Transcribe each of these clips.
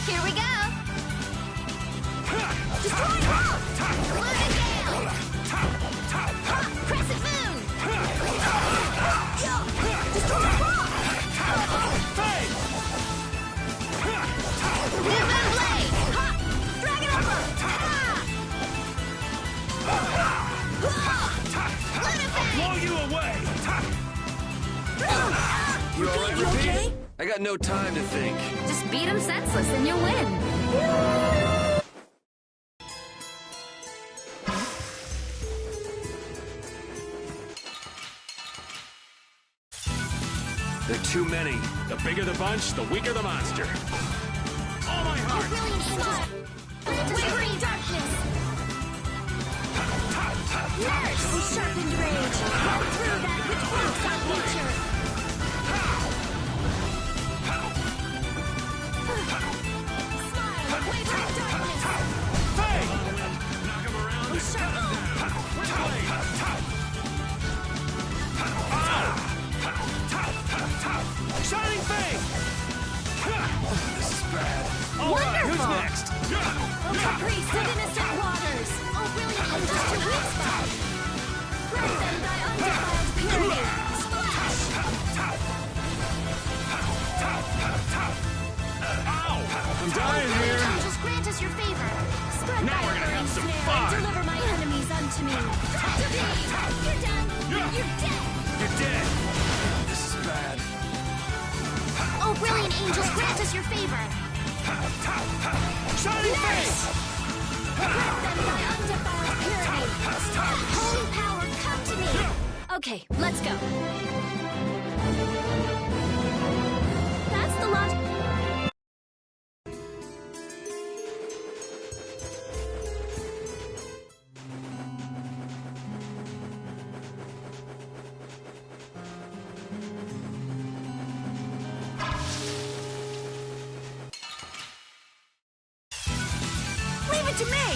Here we go! Destroy rock! Lunar Gale! Crescent Moon! Destroy rock! Moon Blade! Dragon Upper! Lunafang! Blow you away! You alright, you okay? I got no time to think. Just beat him senseless and you'll win. There are too many. The bigger the bunch, the weaker the monster. All my heart! Brilliant angels! Wavering darkness! Nurse! We sharpened rage! Roll through that which blocks out nature! Smile! Wavering darkness! Hey! Knock him around We and sharpened Shining Fang! This is bad. All right, who's Wonderful! next? Okay, priest of innocent waters! Oh, brilliant angels to weak spot! Burn them thy undefiled purity! Splash! Ow! I'm dying Brilliant here. angels grant us your favor! Spread Now thy we're gonna have alluring some snare fun. and deliver my enemies unto me! To thee! You're done! You're dead! You're dead. This is bad. Oh, brilliant angels grant us your favor! Shining Fang! Grant them thy undefiled purity! Holy power, come to me! Okay, let's go. That's the logic. Leave it to me!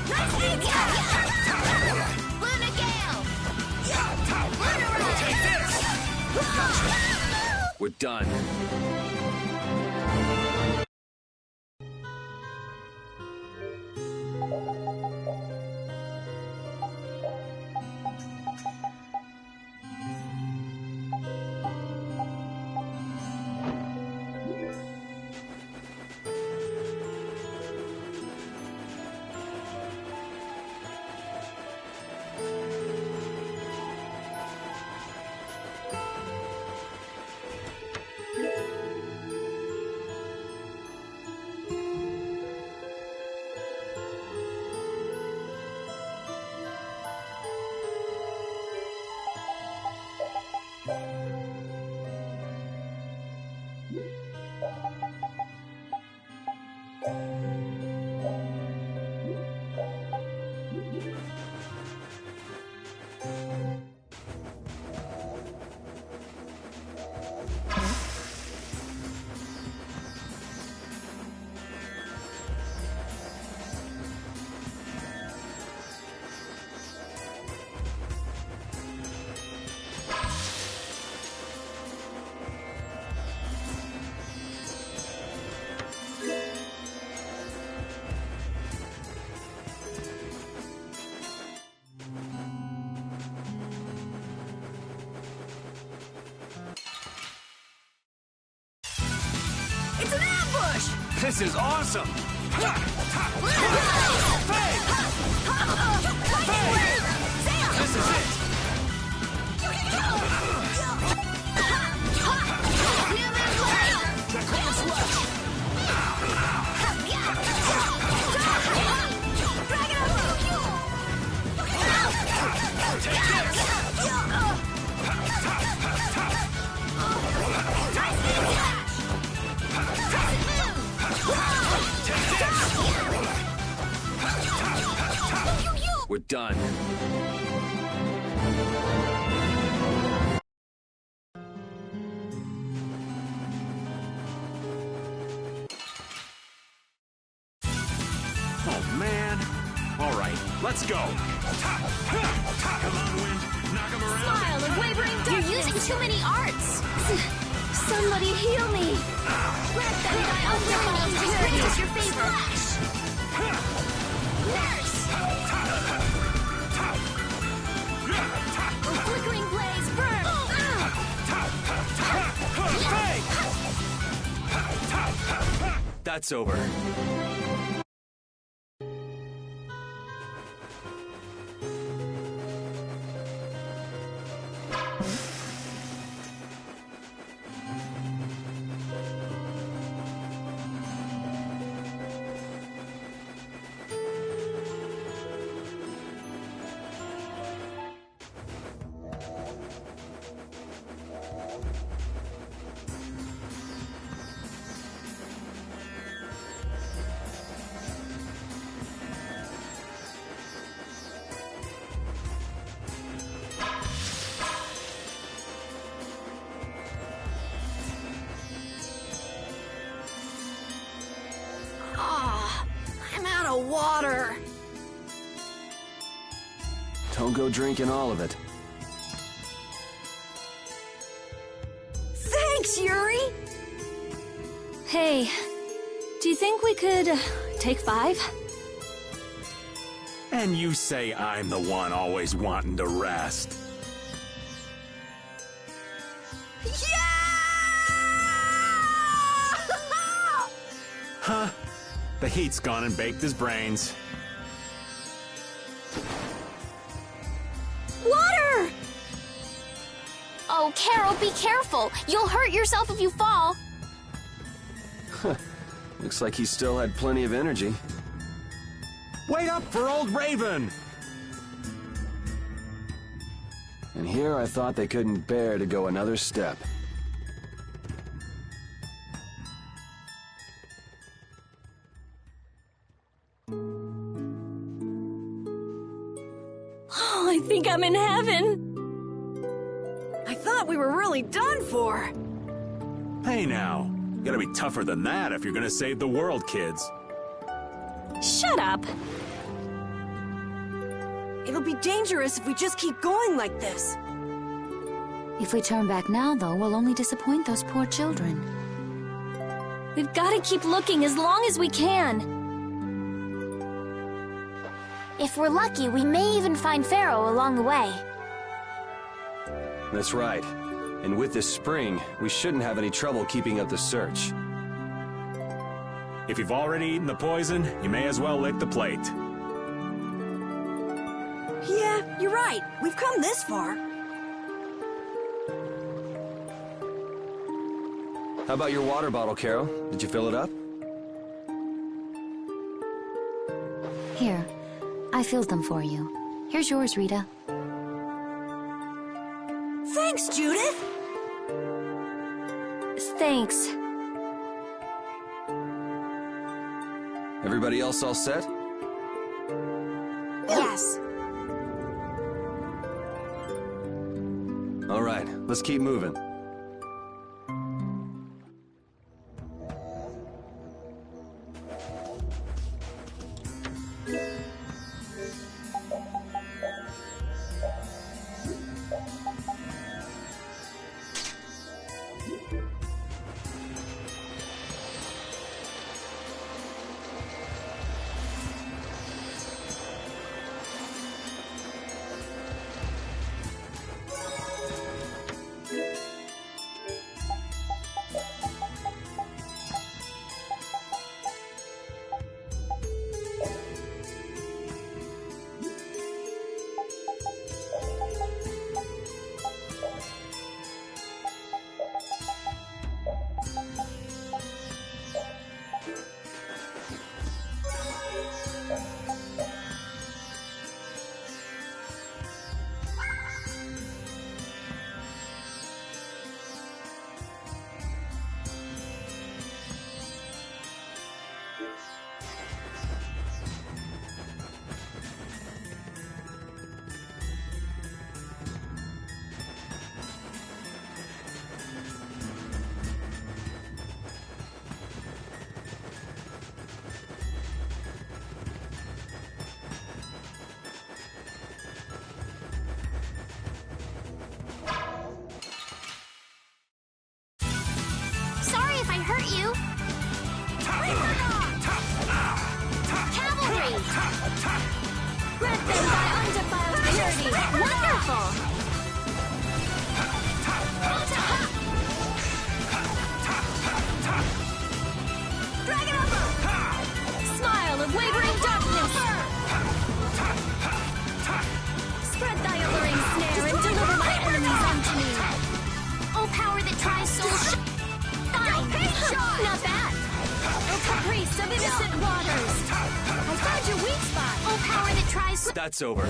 Nice meeting you! Lunar Gale! Lunar Take this! We're done. This is awesome! This is it! We're done. Oh, man. All right, let's go. Come on, Wind. Knock him around. Smile of wavering darkness. You're using too many arts. Somebody heal me. Let them die undying. Practice your favor. Nurse. Oh, flickering blaze, burn. That's over. I'm out of water. Don't go drinking all of it. Thanks, Yuri. Hey, do you think we could take 5? And you say I'm the one always wanting to rest. Huh? The heat's gone and baked his brains. Water! Oh, Carol, be careful. You'll hurt yourself if you fall. Looks like he still had plenty of energy. Wait up for old Raven! And here I thought they couldn't bear to go another step. Oh, I think I'm in heaven. I thought we were really done for. Hey now, you gotta be tougher than that if you're gonna save the world, kids. Shut up. It'll be dangerous if we just keep going like this. If we turn back now, though, we'll only disappoint those poor children. We've got to keep looking as long as we can. If we're lucky, we may even find Pharaoh along the way. That's right. And with this spring, we shouldn't have any trouble keeping up the search. If you've already eaten the poison, you may as well lick the plate. Yeah, you're right. We've come this far. How about your water bottle, Carol? Did you fill it up? Here, I filled them for you. Here's yours, Rita. Thanks, Judith. Thanks. Everybody else all set? Yes. All right, let's keep moving. might hurt you. Cavalry! Grant them by undefiled purity. Wonderful! Dragon Upper! Smile of wavering darkness! Spread thy alluring snare and deliver my enemies unto me. O power that tries souls shine! Not bad! O caprice of innocent waters! I found your weak spot! O power that tries... That's over.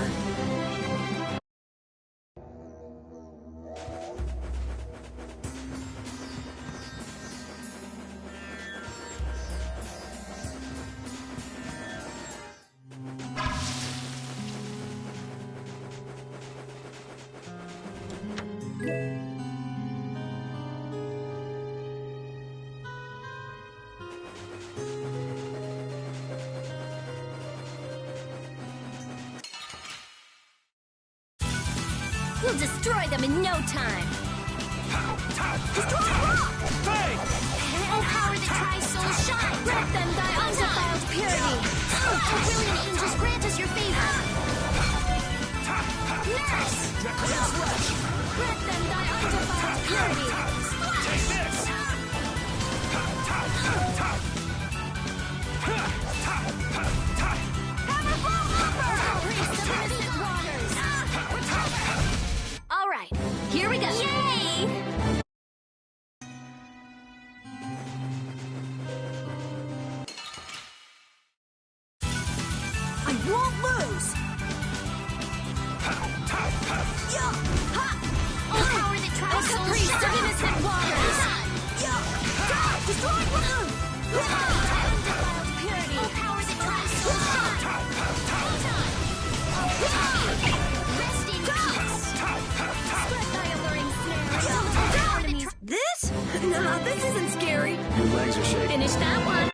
We'll destroy them in no time! Destroy rock! Hey! O power that tries souls shine! Grant them thy undefiled purity! O brilliant angels, grant us your favor! Nurse! Grant them thy undefiled purity! Take this! All right, here we go! Yay! I won't lose! O power that tries souls shine! Of innocent waters! Destroy one! Undefiled purity! O power that tries souls shine! Rest in peace! Spread thy alluring snare and deliver thy enemies! This? Nah, this isn't scary. Your legs are shaking. Finish that one!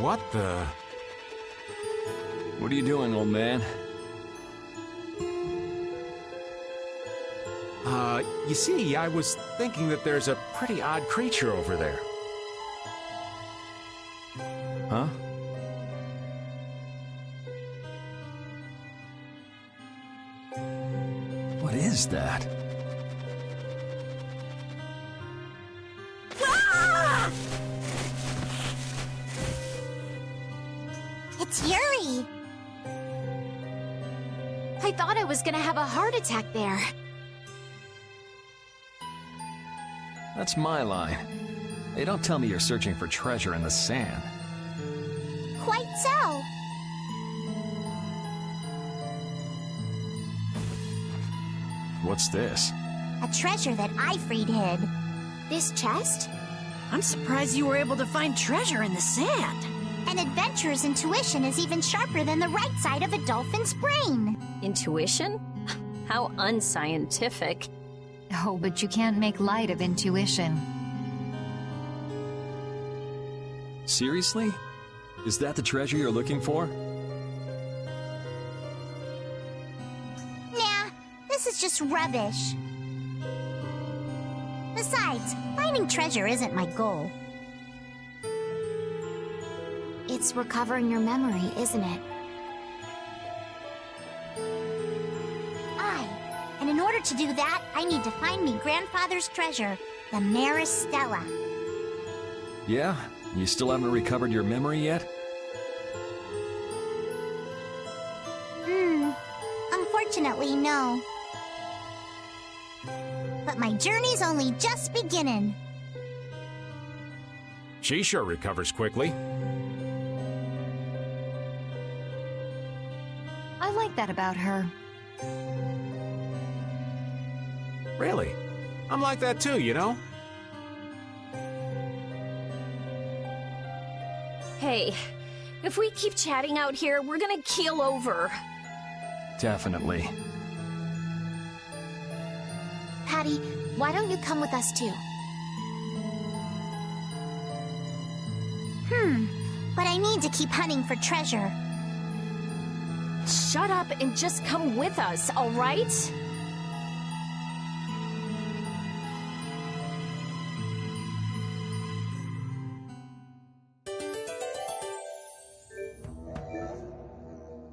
What the... What are you doing, old man? You see, I was thinking that there's a pretty odd creature over there. Huh? What is that? It's Yuri! I thought I was gonna have a heart attack there. That's my line. Hey, don't tell me you're searching for treasure in the sand. Quite so. What's this? A treasure that Ifrid hid. This chest? I'm surprised you were able to find treasure in the sand. An adventurer's intuition is even sharper than the right side of a dolphin's brain. Intuition? How unscientific. Oh, but you can't make light of intuition. Seriously? Is that the treasure you're looking for? Nah, this is just rubbish. Besides, finding treasure isn't my goal. It's recovering your memory, isn't it? And in order to do that, I need to find me grandfather's treasure, the Maris Stella. Yeah? You still haven't recovered your memory yet? Unfortunately, no. But my journey's only just beginning. She sure recovers quickly. I like that about her. Really? I'm like that too, you know? Hey, if we keep chatting out here, we're gonna keel over. Definitely. Patty, why don't you come with us too? But I need to keep hunting for treasure. Shut up and just come with us, all right?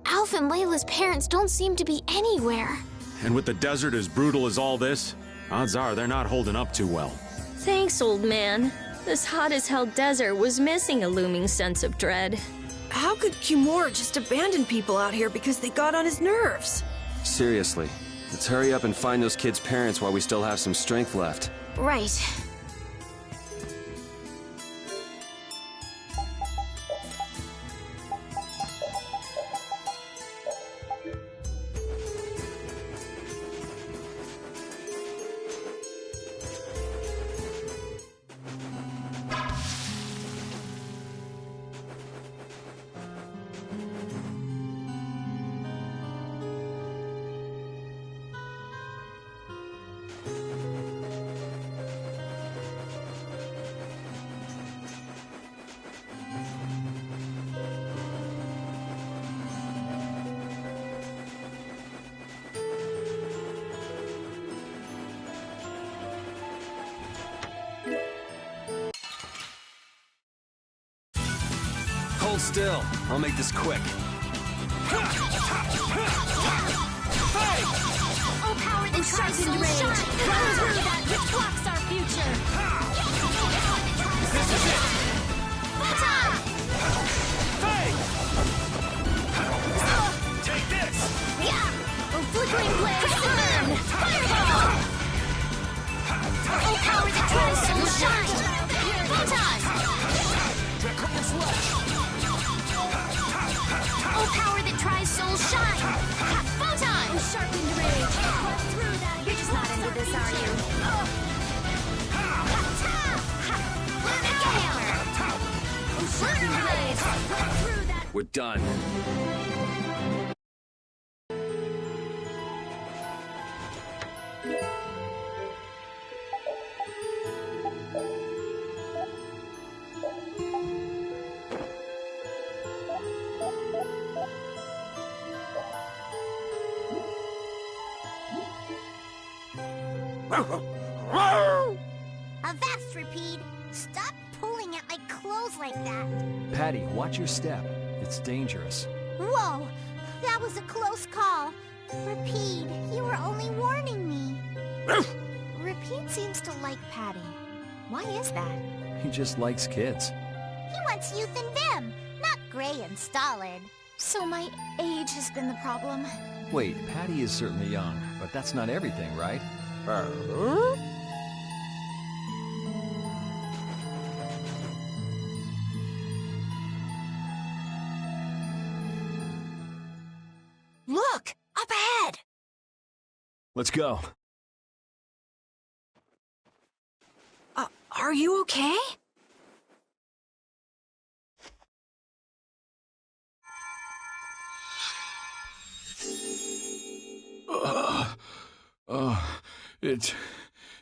Alf and Layla's parents don't seem to be anywhere. And with the desert as brutal as all this, odds are they're not holding up too well. Thanks, old man. This hot-as-hell desert was missing a looming sense of dread. How could Kimura just abandon people out here because they got on his nerves? Seriously, let's hurry up and find those kids' parents while we still have some strength left. Right. Hold still. I'll make this quick. Oh, power that tries to shine! Run through that which blocks our future! This is it! Photon! Hey! Take this! Yeah! Oh, flickering blaze! Burn! Fireball! Oh, power that tries to shine! Photon! Oh, power that tries soul shine! Photon! Oh, sharpened rage! Cut through that! You're just not into this, are you? Mega hammer! Oh, sharpened rage! Cut through that! We're done. Avast, Repeat! Stop pulling at my clothes like that! Patty, watch your step. It's dangerous. Whoa! That was a close call. Repeat, you were only warning me. Repeat seems to like Patty. Why is that? He just likes kids. He wants youth and vim, not gray and stolid. So my age has been the problem. Wait, Patty is certainly young, but that's not everything, right? Look! Up ahead! Let's go. Are you okay?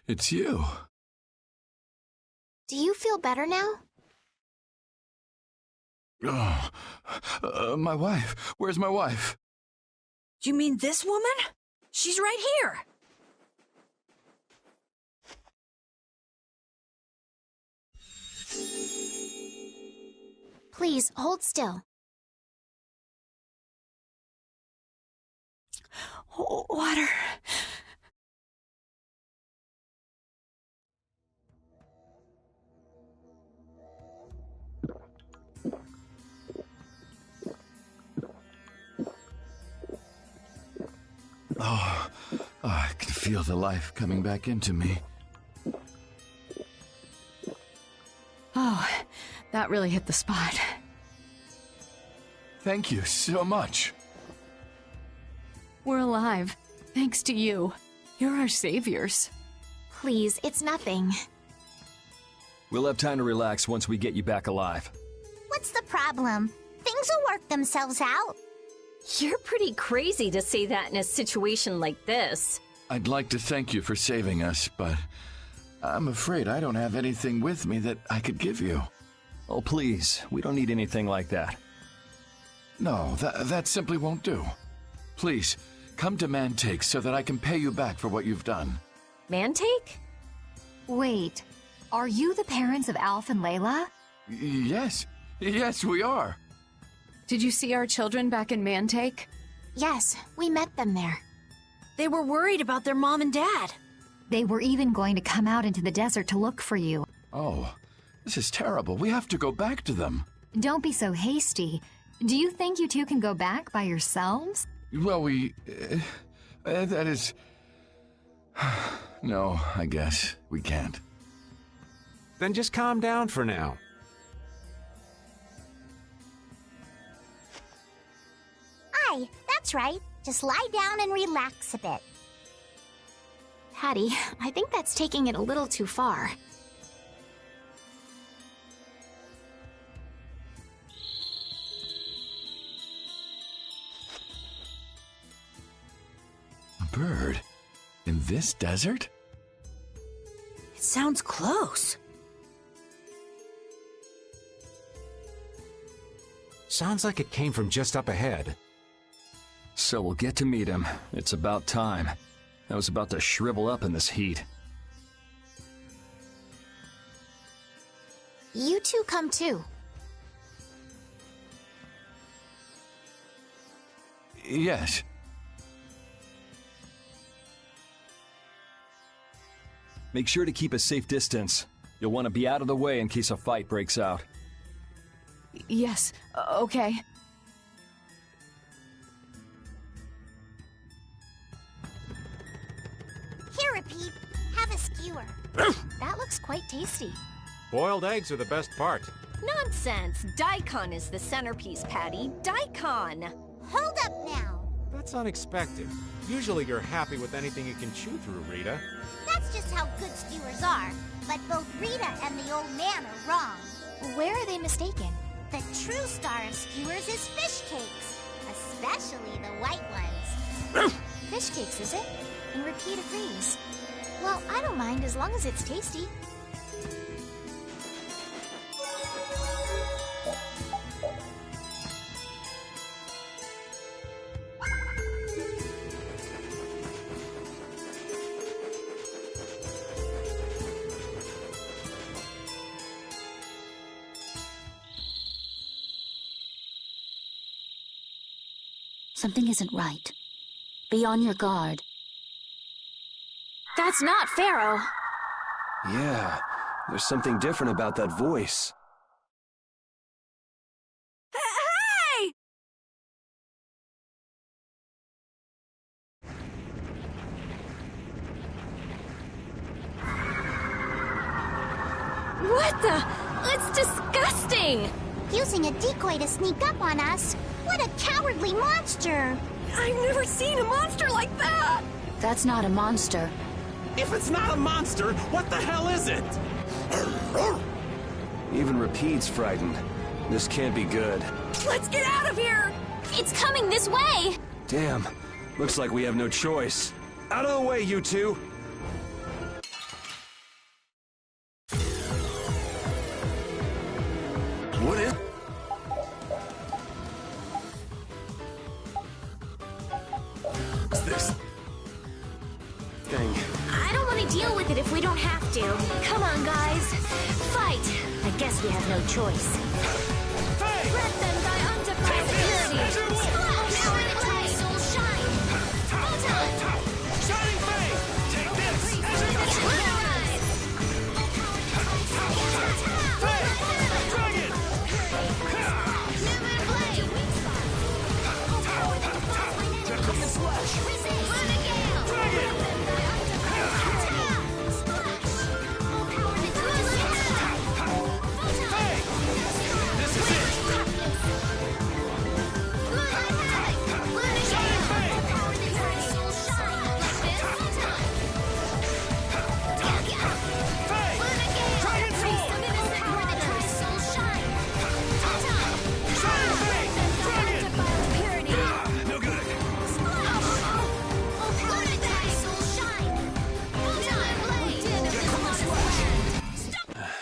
It's you. Do you feel better now? My wife. Where's my wife? You mean this woman? She's right here. Please, hold still. Water. Oh, I can feel the life coming back into me. Oh, that really hit the spot. Thank you so much. We're alive, thanks to you. You're our saviors. Please, it's nothing. We'll have time to relax once we get you back alive. What's the problem? Things will work themselves out. You're pretty crazy to say that in a situation like this. I'd like to thank you for saving us, but I'm afraid I don't have anything with me that I could give you. Oh, please. We don't need anything like that. No, that simply won't do. Please, come to Mantake so that I can pay you back for what you've done. Mantake? Wait, are you the parents of Alf and Layla? Yes. Yes, we are. Did you see our children back in Mantake? Yes, we met them there. They were worried about their mom and dad. They were even going to come out into the desert to look for you. Oh, this is terrible. We have to go back to them. Don't be so hasty. Do you think you two can go back by yourselves? Well, that is... No, I guess we can't. Then just calm down for now. Aye, that's right. Just lie down and relax a bit. Hattie, I think that's taking it a little too far. A bird? In this desert? It sounds close. Sounds like it came from just up ahead. So we'll get to meet him. It's about time. I was about to shrivel up in this heat. You two come too. Yes. Make sure to keep a safe distance. You'll want to be out of the way in case a fight breaks out. Yes, okay. Here, Repeat. Have a skewer. That looks quite tasty. Boiled eggs are the best part. Nonsense! Daikon is the centerpiece, Patty. Daikon! Hold up now. That's unexpected. Usually you're happy with anything you can chew through, Rita. That's just how good skewers are. But both Rita and the old man are wrong. Where are they mistaken? The true star of skewers is fish cakes. Especially the white ones. Fish cakes, is it? And Repeat agrees. Well, I don't mind as long as it's tasty. Something isn't right. Be on your guard. That's not Pharaoh. Yeah, there's something different about that voice. Hey! What the? It's disgusting! Using a decoy to sneak up on us. What a cowardly monster! I've never seen a monster like that! That's not a monster. If it's not a monster, what the hell is it? Even Repeat's frightened. This can't be good. Let's get out of here! It's coming this way! Damn, looks like we have no choice. Out of the way, you two! What is... What's this thing? I don't want to deal with it if we don't have to. Come on, guys. Fight! I guess we have no choice. Let them die under purity! Splash! Power that tries soul shine! Shining Fang! Take this! Dragon! This is it!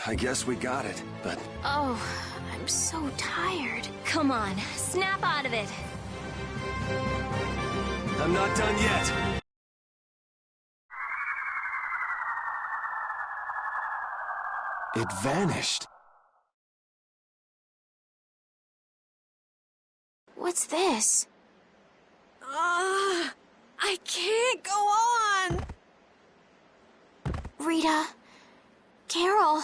I guess we got it, but... Oh, I'm so tired. Come on, snap out of it. I'm not done yet! It vanished. What's this? I can't go on! Rita. Carol.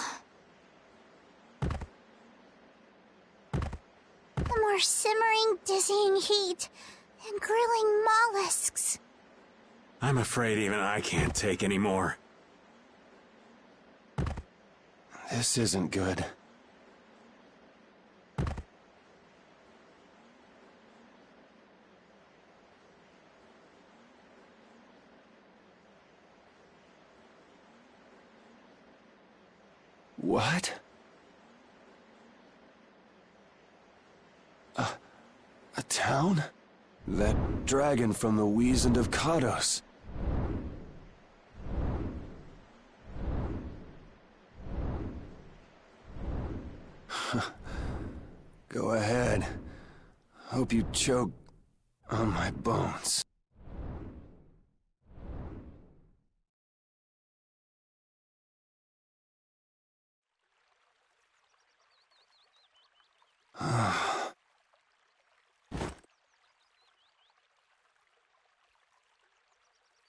The more simmering, dizzying heat and grilling mollusks. I'm afraid even I can't take any more. This isn't good. What? A town? That dragon from the Wizened of Kados. Go ahead. Hope you choke on my bones.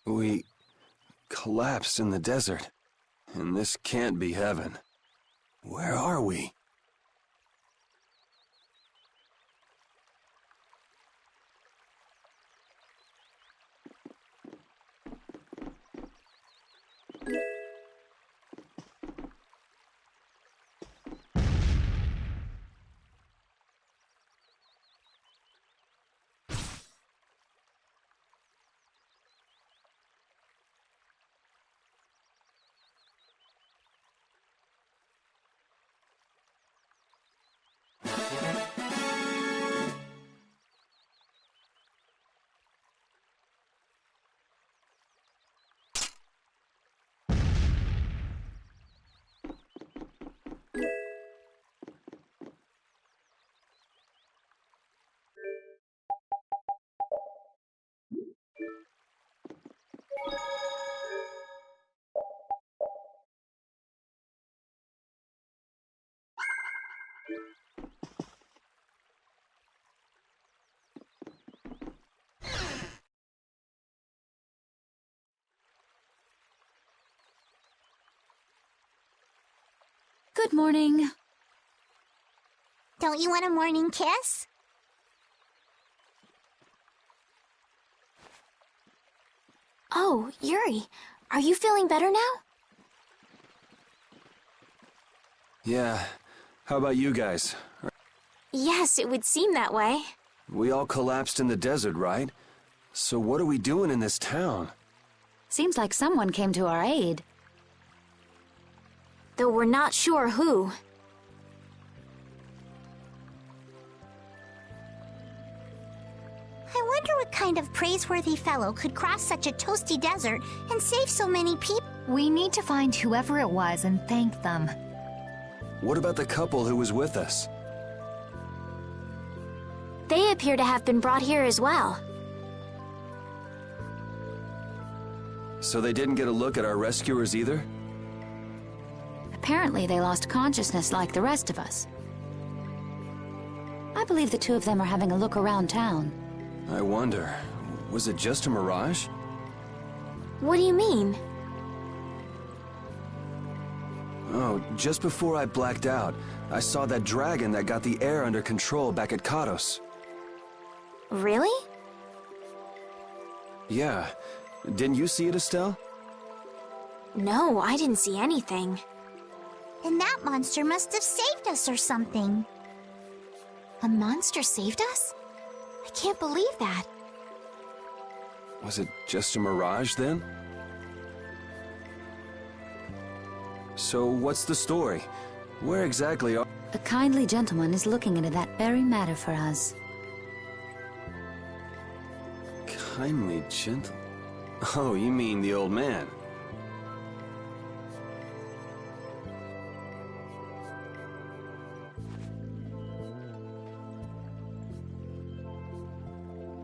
We collapsed in the desert, and this can't be heaven. Where are we? Good morning. Don't you want a morning kiss? Oh, Yuri. Are you feeling better now? Yeah. How about you guys? Yes, it would seem that way. We all collapsed in the desert, right? So what are we doing in this town? Seems like someone came to our aid. Though we're not sure who. I wonder what kind of praiseworthy fellow could cross such a toasty desert and save so many people. We need to find whoever it was and thank them. What about the couple who was with us? They appear to have been brought here as well. So they didn't get a look at our rescuers either? Apparently they lost consciousness like the rest of us. I believe the two of them are having a look around town. I wonder, was it just a mirage? What do you mean? Oh, just before I blacked out, I saw that dragon that got the air under control back at Kados. Really? Yeah. Didn't you see it, Estelle? No, I didn't see anything. Then that monster must have saved us or something. A monster saved us? I can't believe that. Was it just a mirage then? So what's the story? Where exactly are... A kindly gentleman is looking into that very matter for us. Kindly gentle... Oh, you mean the old man.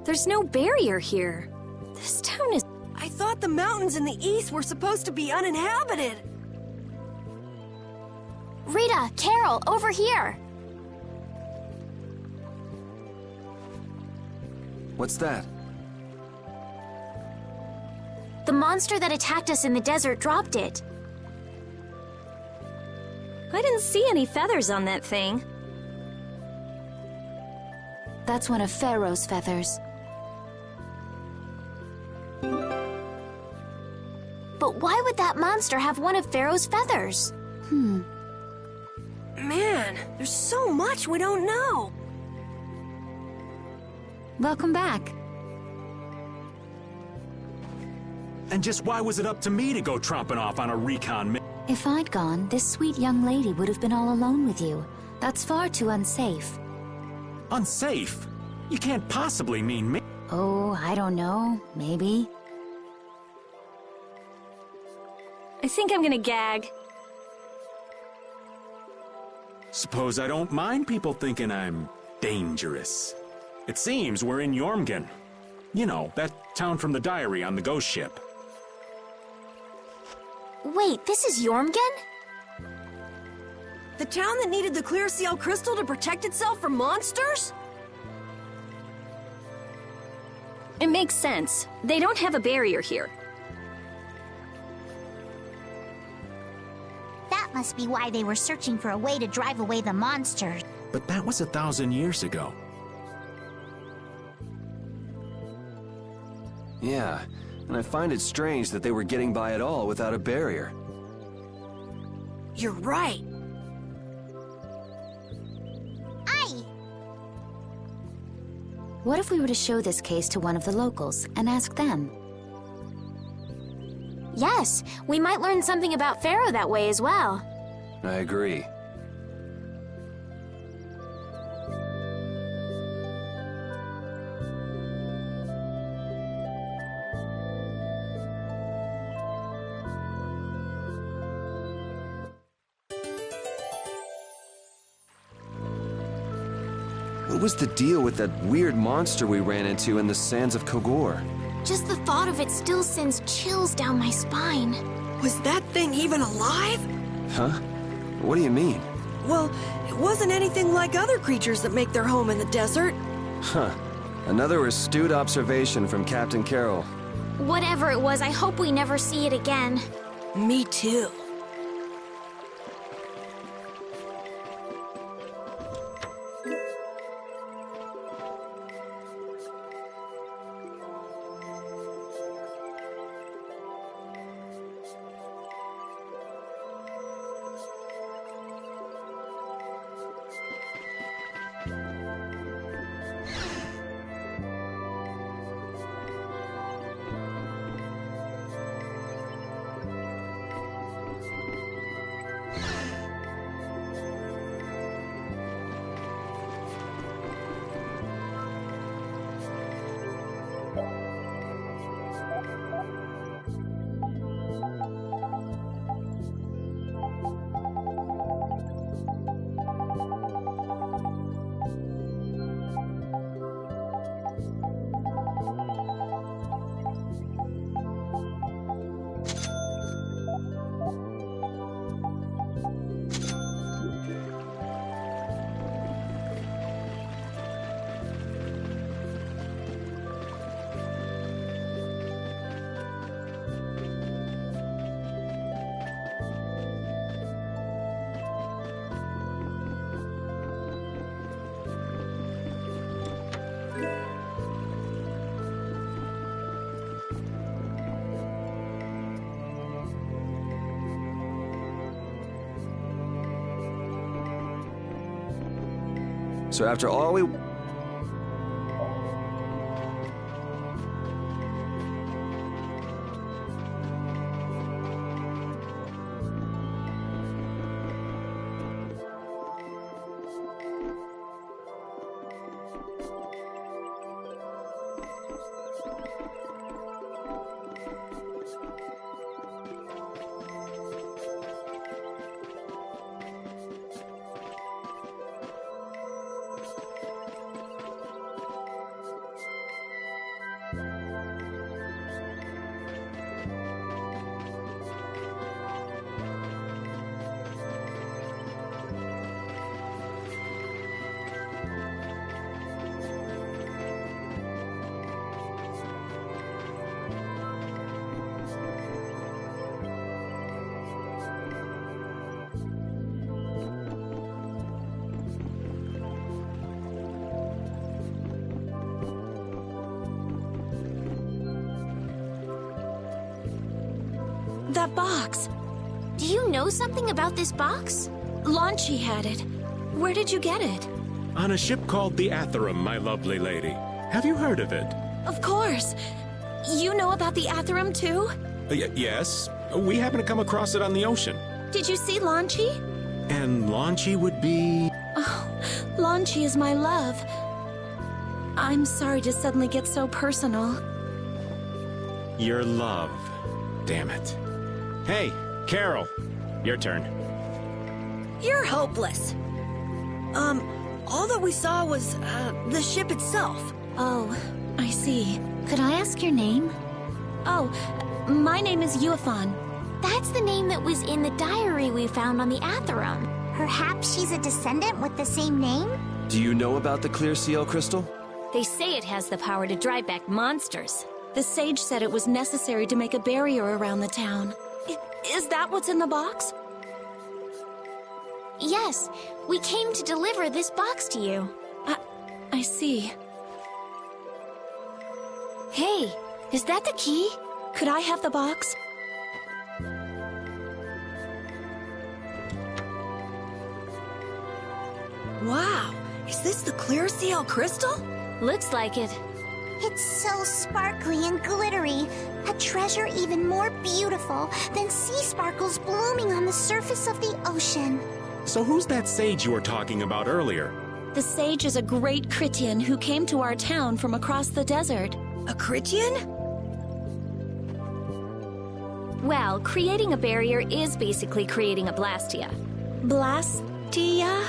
There's no barrier here. This town is... I thought the mountains in the east were supposed to be uninhabited. Rita, Carol, over here! What's that? The monster that attacked us in the desert dropped it. I didn't see any feathers on that thing. That's one of Pharaoh's feathers. But why would that monster have one of Pharaoh's feathers? Man, there's so much we don't know. Welcome back. And just why was it up to me to go tromping off on a recon mission? If I'd gone, this sweet young lady would have been all alone with you. That's far too unsafe. Unsafe? You can't possibly mean me. Oh, I don't know. Maybe. I think I'm gonna gag. Suppose I don't mind people thinking I'm dangerous. It seems we're in Jormungand. You know, that town from the diary on the ghost ship. Wait, this is Jormungand? The town that needed the clear seal crystal to protect itself from monsters? It makes sense. They don't have a barrier here. That must be why they were searching for a way to drive away the monsters. But that was 1,000 years ago. Yeah, and I find it strange that they were getting by at all without a barrier. You're right. What if we were to show this case to one of the locals and ask them? Yes, we might learn something about Pharaoh that way as well. I agree. What was the deal with that weird monster we ran into in the sands of Kogor? Just the thought of it still sends chills down my spine. Was that thing even alive? Huh? What do you mean? Well, it wasn't anything like other creatures that make their home in the desert. Huh. Another astute observation from Captain Carroll. Whatever it was, I hope we never see it again. Me too. So after all we... that box? Do you know something about this box? Launchy had it. Where did you get it? On a ship called the Atherum, my lovely lady. Have you heard of it? Of course. You know about the Atherum, too? Yes. We happened to come across it on the ocean. Did you see Launchy? And Launchy would be... Oh, Launchy is my love. I'm sorry to suddenly get so personal. Your love. Damn it. Hey, Carol. Your turn. You're hopeless. All that we saw was, the ship itself. Oh, I see. Could I ask your name? Oh, my name is Yuafan. That's the name that was in the diary we found on the Atherum. Perhaps she's a descendant with the same name? Do you know about the clear CL crystal? They say it has the power to drive back monsters. The sage said it was necessary to make a barrier around the town. Is that what's in the box? Yes, we came to deliver this box to you. I see. Hey, is that the key? Could I have the box? Wow, is this the clear CL crystal? Looks like it. It's so sparkly and glittery. A treasure even more beautiful than sea sparkles blooming on the surface of the ocean. So who's that sage you were talking about earlier? The sage is a great Critian who came to our town from across the desert. A Critian? Well, creating a barrier is basically creating a Blastia. Blastia?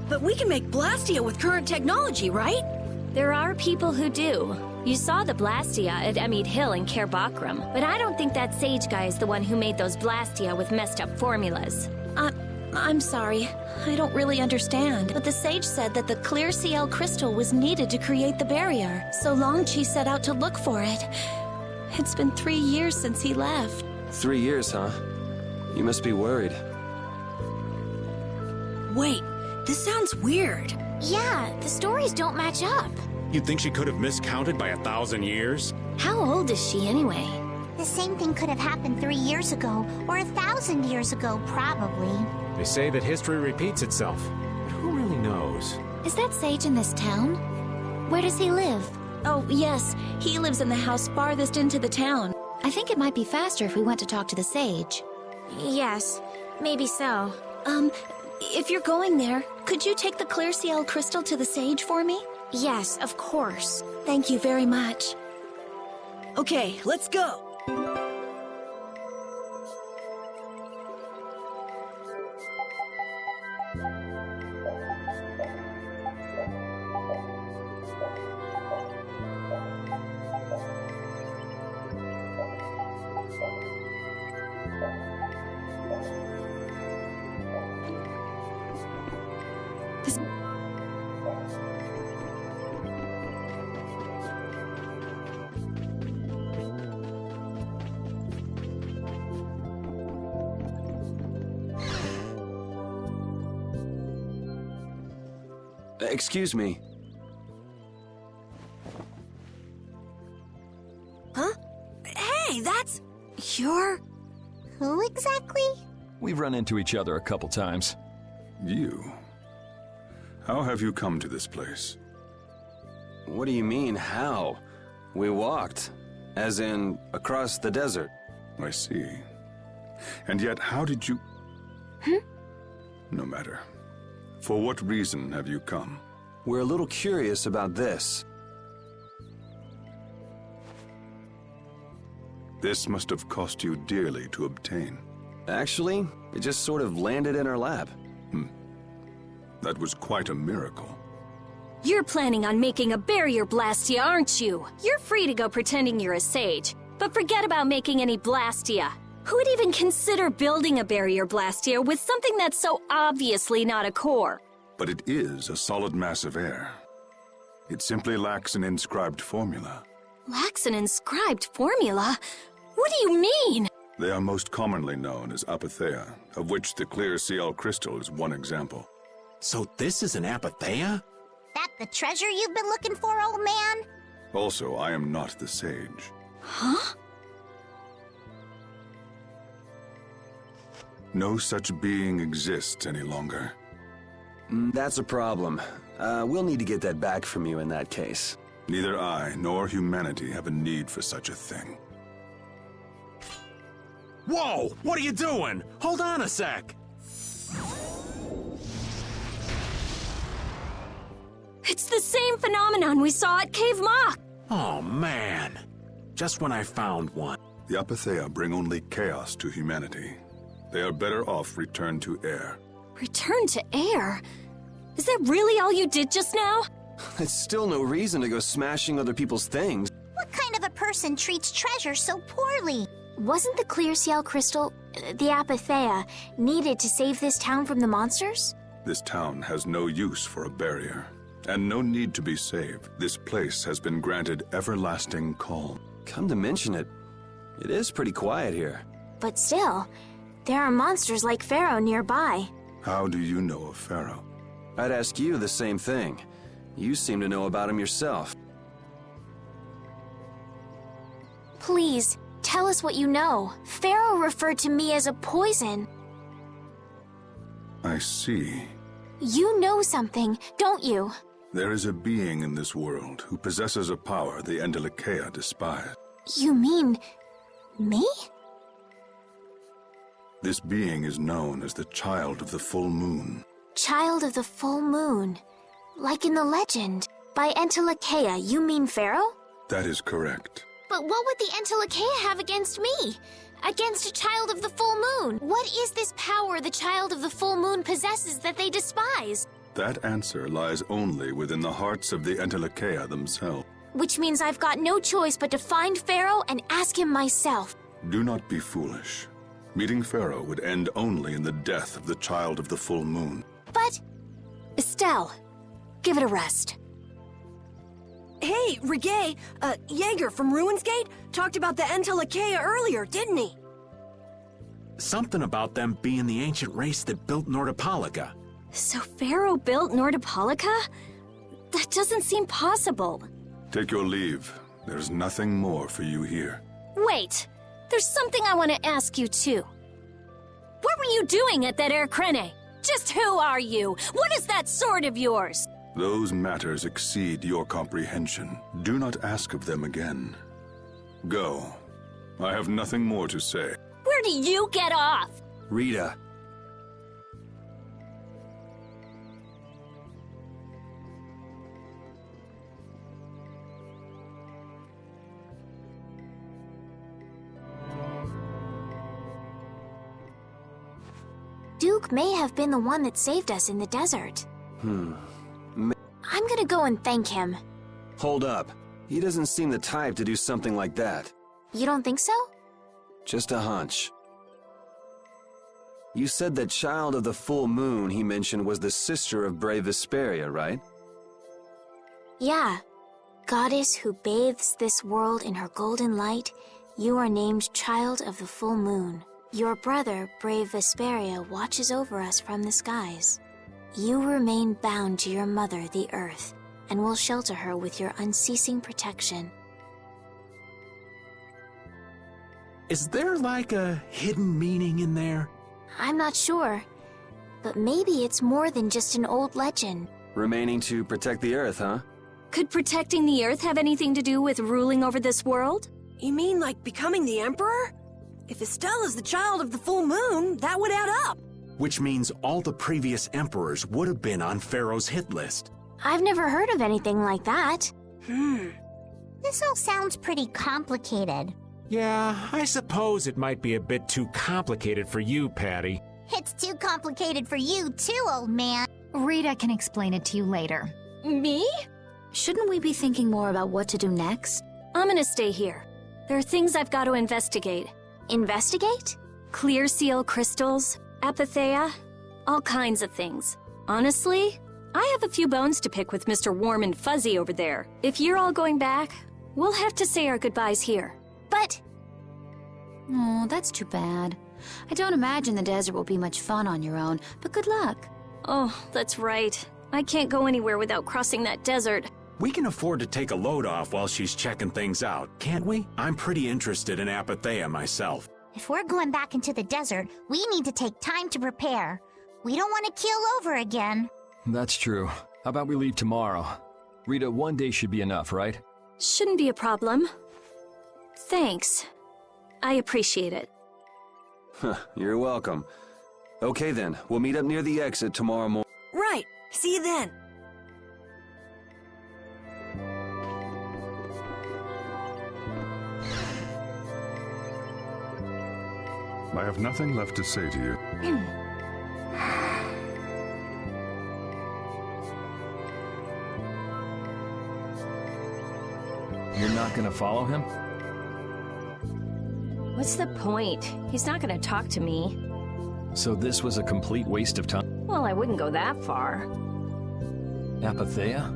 But we can make Blastia with current technology, right? There are people who do. You saw the Blastia at Emmett Hill in Cair Bakram, but I don't think that sage guy is the one who made those Blastia with messed up formulas. I'm sorry. I don't really understand. But the sage said that the clear CL crystal was needed to create the barrier, so Longchi set out to look for it. It's been 3 years since he left. 3 years, huh? You must be worried. Wait, this sounds weird. Yeah, the stories don't match up. You'd think she could have miscounted by 1,000 years? How old is she anyway? The same thing could have happened 3 years ago, or 1,000 years ago, probably. They say that history repeats itself, but who really knows? Is that sage in this town? Where does he live? Oh, yes. He lives in the house farthest into the town. I think it might be faster if we went to talk to the sage. Yes, maybe so. If you're going there, could you take the clear CL crystal to the sage for me? Yes, of course. Thank you very much. Okay, let's go. Excuse me. Huh? Hey, that's... You're... Who exactly? We've run into each other a couple times. You? How have you come to this place? What do you mean, how? We walked. As in, across the desert. I see. And yet, how did you... No matter. For what reason have you come? We're a little curious about this. This must have cost you dearly to obtain. Actually, it just sort of landed in our lap. That was quite a miracle. You're planning on making a barrier Blastia, aren't you? You're free to go pretending you're a sage, but forget about making any Blastia. Who would even consider building a barrier Blastia with something that's so obviously not a core? But it is a solid mass of air. It simply lacks an inscribed formula. Lacks an inscribed formula? What do you mean? They are most commonly known as apatheia, of which the clear CL crystal is one example. So this is an apatheia? That the treasure you've been looking for, old man? Also, I am not the sage. Huh? No such being exists any longer. That's a problem. We'll need to get that back from you in that case. Neither I nor humanity have a need for such a thing. Whoa! What are you doing? Hold on a sec! It's the same phenomenon we saw at Cave Mock! Oh, man. Just when I found one. The Apatheia bring only chaos to humanity. They are better off returned to air. Return to air? Is that really all you did just now? It's still no reason to go smashing other people's things. What kind of a person treats treasure so poorly? Wasn't the clear CL crystal, the Apatheia, needed to save this town from the monsters? This town has no use for a barrier, and no need to be saved. This place has been granted everlasting calm. Come to mention it, it is pretty quiet here. But still, there are monsters like Pharaoh nearby. How do you know of Pharaoh? I'd ask you the same thing. You seem to know about him yourself. Please, tell us what you know. Pharaoh referred to me as a poison. I see. You know something, don't you? There is a being in this world who possesses a power the Entelikeia despise. You mean... me? This being is known as the Child of the Full Moon. Child of the Full Moon. Like in the legend. By Entelikeia, you mean Pharaoh? That is correct. But what would the Entelikeia have against me? Against a Child of the Full Moon? What is this power the Child of the Full Moon possesses that they despise? That answer lies only within the hearts of the Entelikeia themselves. Which means I've got no choice but to find Pharaoh and ask him myself. Do not be foolish. Meeting Pharaoh would end only in the death of the Child of the Full Moon. But... Estelle, give it a rest. Hey, Reggae, Jaeger from Ruinsgate talked about the Entelikeia earlier, didn't he? Something about them being the ancient race that built Nordopolica. So Pharaoh built Nordopolica? That doesn't seem possible. Take your leave. There's nothing more for you here. Wait, there's something I want to ask you too. What were you doing at that Air Krene? Just who are you? What is that sword of yours? Those matters exceed your comprehension. Do not ask of them again. Go. I have nothing more to say. Where do you get off? Rita. Duke may have been the one that saved us in the desert. I'm gonna go and thank him. Hold up. He doesn't seem the type to do something like that. You don't think so? Just a hunch. You said that Child of the Full Moon he mentioned was the sister of brave Vesperia, right? Yeah. Goddess who bathes this world in her golden light, you are named Child of the Full Moon. Your brother, brave Vesperia, watches over us from the skies. You remain bound to your mother, the Earth, and will shelter her with your unceasing protection. Is there like a hidden meaning in there? I'm not sure, but maybe it's more than just an old legend. Remaining to protect the Earth, huh? Could protecting the Earth have anything to do with ruling over this world? You mean like becoming the Emperor? If Estelle is the Child of the Full Moon, that would add up. Which means all the previous emperors would have been on Pharaoh's hit list. I've never heard of anything like that. This all sounds pretty complicated. Yeah, I suppose it might be a bit too complicated for you, Patty. It's too complicated for you too, old man. Rita can explain it to you later. Me? Shouldn't we be thinking more about what to do next? I'm gonna stay here. There are things I've got to investigate. Investigate? Clear seal crystals, Apatheia, all kinds of things. Honestly, I have a few bones to pick with Mr. Warm and Fuzzy over there. If you're all going back, we'll have to say our goodbyes here. But... Oh, that's too bad. I don't imagine the desert will be much fun on your own, but good luck. Oh, that's right. I can't go anywhere without crossing that desert. We can afford to take a load off while she's checking things out, can't we? I'm pretty interested in Apatheia myself. If we're going back into the desert, we need to take time to prepare. We don't want to keel over again. That's true. How about we leave tomorrow? Rita, 1 day should be enough, right? Shouldn't be a problem. Thanks. I appreciate it. You're welcome. Okay then, we'll meet up near the exit tomorrow morning. Right. See you then. I have nothing left to say to you. You're not gonna follow him? What's the point? He's not gonna talk to me. So this was a complete waste of time? Well, I wouldn't go that far. Apatheia?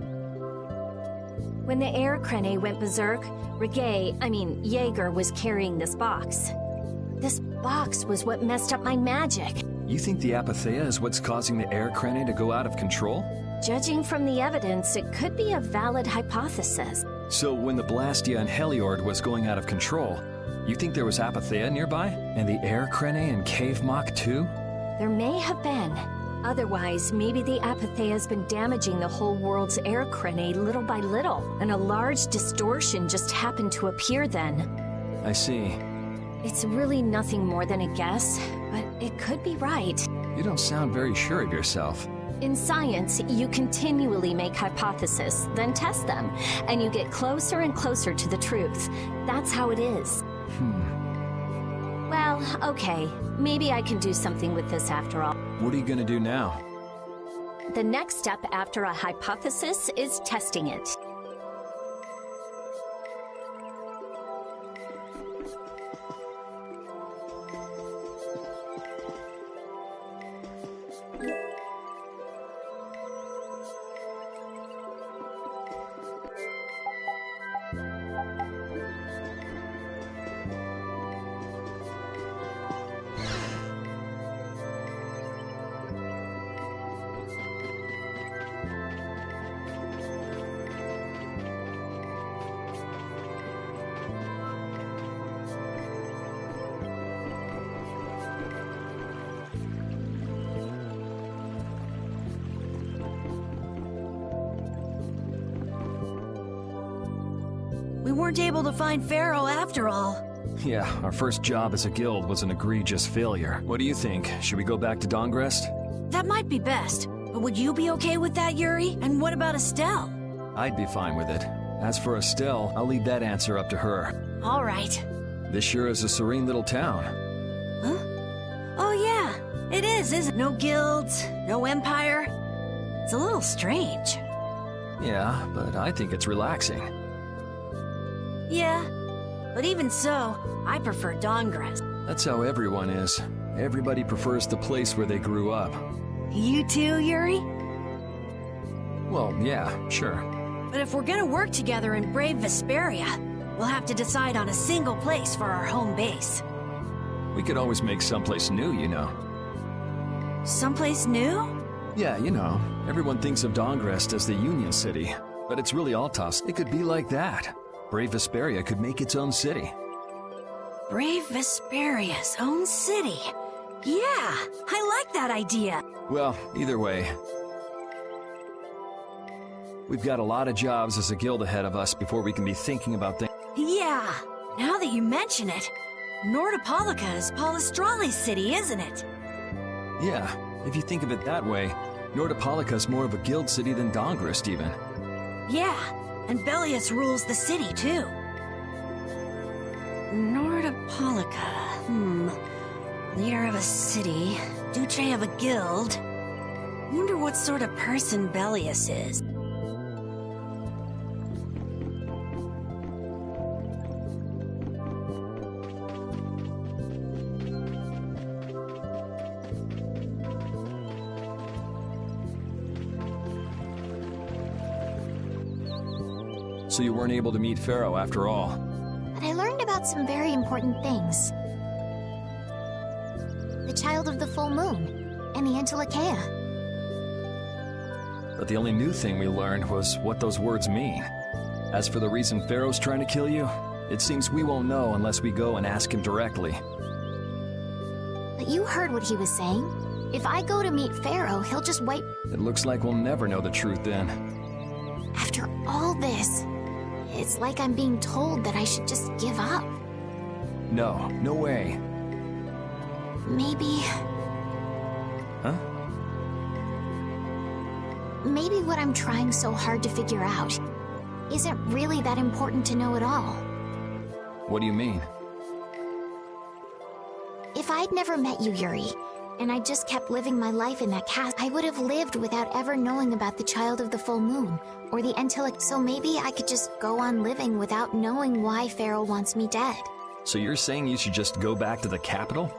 When the air crane went berserk, Jaeger was carrying this box. This box was what messed up my magic. You think the Apatheia is what's causing the air crane to go out of control? Judging from the evidence, it could be a valid hypothesis. So when the Blastia and Heliord was going out of control, you think there was Apatheia nearby? And the air crane and Cave Mock too? There may have been. Otherwise, maybe the Apatheia's been damaging the whole world's air crane little by little, and a large distortion just happened to appear then. I see. It's really nothing more than a guess, but it could be right. You don't sound very sure of yourself. In science, you continually make hypotheses, then test them, and you get closer and closer to the truth. That's how it is. Well, okay. Maybe I can do something with this after all. What are you gonna do now? The next step after a hypothesis is testing it. We weren't able to find Pharaoh after all. Yeah, our first job as a guild was an egregious failure. What do you think? Should we go back to Dongrest? That might be best. But would you be okay with that, Yuri? And what about Estelle? I'd be fine with it. As for Estelle, I'll leave that answer up to her. All right. This sure is a serene little town. Huh? Oh yeah, it is, isn't it? No guilds, no empire. It's a little strange. Yeah, but I think it's relaxing. Yeah, but even so, I prefer Dongrest. That's how everyone is. Everybody prefers the place where they grew up. You too, Yuri? Well, yeah, sure. But if we're gonna work together and brave Vesperia, we'll have to decide on a single place for our home base. We could always make someplace new, you know. Someplace new? Yeah, you know. Everyone thinks of Dongrest as the Union City, but it's really Altos. It could be like that. Brave Vesperia could make its own city. Brave Vesperia's own city. Yeah, I like that idea. Well, either way, we've got a lot of jobs as a guild ahead of us before we can be thinking about things. Yeah, now that you mention it, Nordopolica is Palestrale's city, isn't it? Yeah, if you think of it that way, Nordopolica's more of a guild city than Dongrest, even. Yeah, and Bellius rules the city, too. Nordopolica, leader of a city, Duce of a guild. Wonder what sort of person Bellius is. So you weren't able to meet Pharaoh after all. But I learned about some very important things. The child of the full moon, and the Antilochaea. But the only new thing we learned was what those words mean. As for the reason Pharaoh's trying to kill you, it seems we won't know unless we go and ask him directly. But you heard what he was saying. If I go to meet Pharaoh, he'll just wipe... It looks like we'll never know the truth then. After all this, it's like I'm being told that I should just give up. No, no way. Maybe... Huh? Maybe what I'm trying so hard to figure out isn't really that important to know at all. What do you mean? If I'd never met you, Yuri, and I just kept living my life in that castle, I would have lived without ever knowing about the Child of the Full Moon, or the Intellect, so maybe I could just go on living without knowing why Pharaoh wants me dead. So you're saying you should just go back to the capital?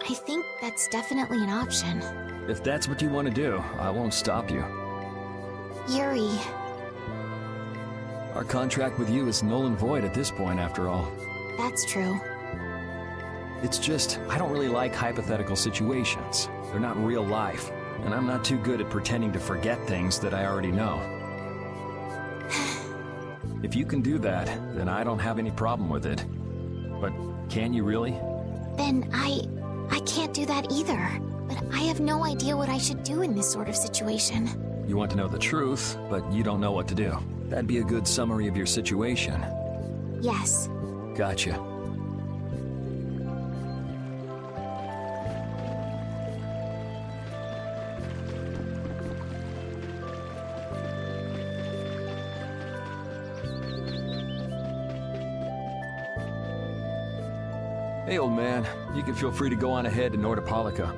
I think that's definitely an option. If that's what you want to do, I won't stop you. Yuri... Our contract with you is null and void at this point, after all. That's true. It's just, I don't really like hypothetical situations. They're not real life, and I'm not too good at pretending to forget things that I already know. If you can do that, then I don't have any problem with it. But can you really? Then I can't do that either. But I have no idea what I should do in this sort of situation. You want to know the truth, but you don't know what to do. That'd be a good summary of your situation. Yes. Gotcha. Hey, old man. You can feel free to go on ahead to Nordopolica.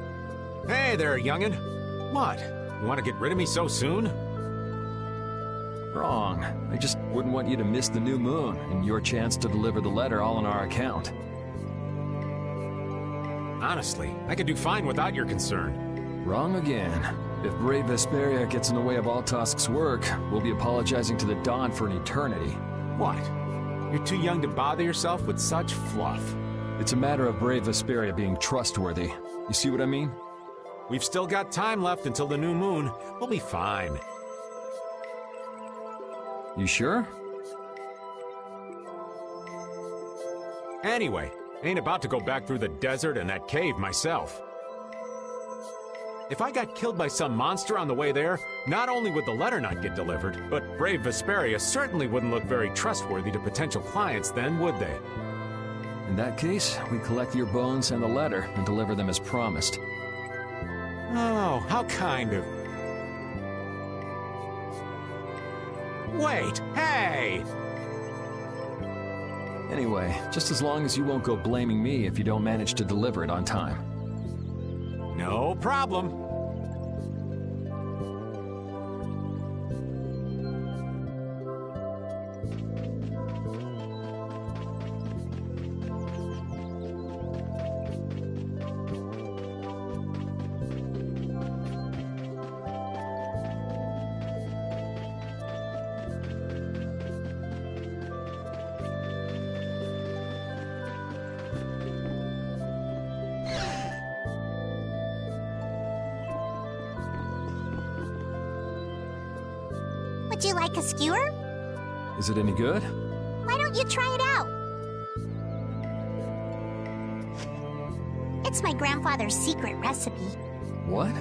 Hey there, youngin'. What? You want to get rid of me so soon? Wrong. I just wouldn't want you to miss the new moon and your chance to deliver the letter all on our account. Honestly, I could do fine without your concern. Wrong again. If brave Vesperia gets in the way of Altosk's work, we'll be apologizing to the Dawn for an eternity. What? You're too young to bother yourself with such fluff. It's a matter of brave Vesperia being trustworthy. You see what I mean? We've still got time left until the new moon. We'll be fine. You sure? Anyway, ain't about to go back through the desert and that cave myself. If I got killed by some monster on the way there, not only would the letter not get delivered, but brave Vesperia certainly wouldn't look very trustworthy to potential clients then, would they? In that case, we collect your bones and the letter and deliver them as promised. Oh, how kind of... Wait, hey! Anyway, just as long as you won't go blaming me if you don't manage to deliver it on time. No problem. Would you like a skewer? Is it any good? Why don't you try it out? It's my grandfather's secret recipe. What?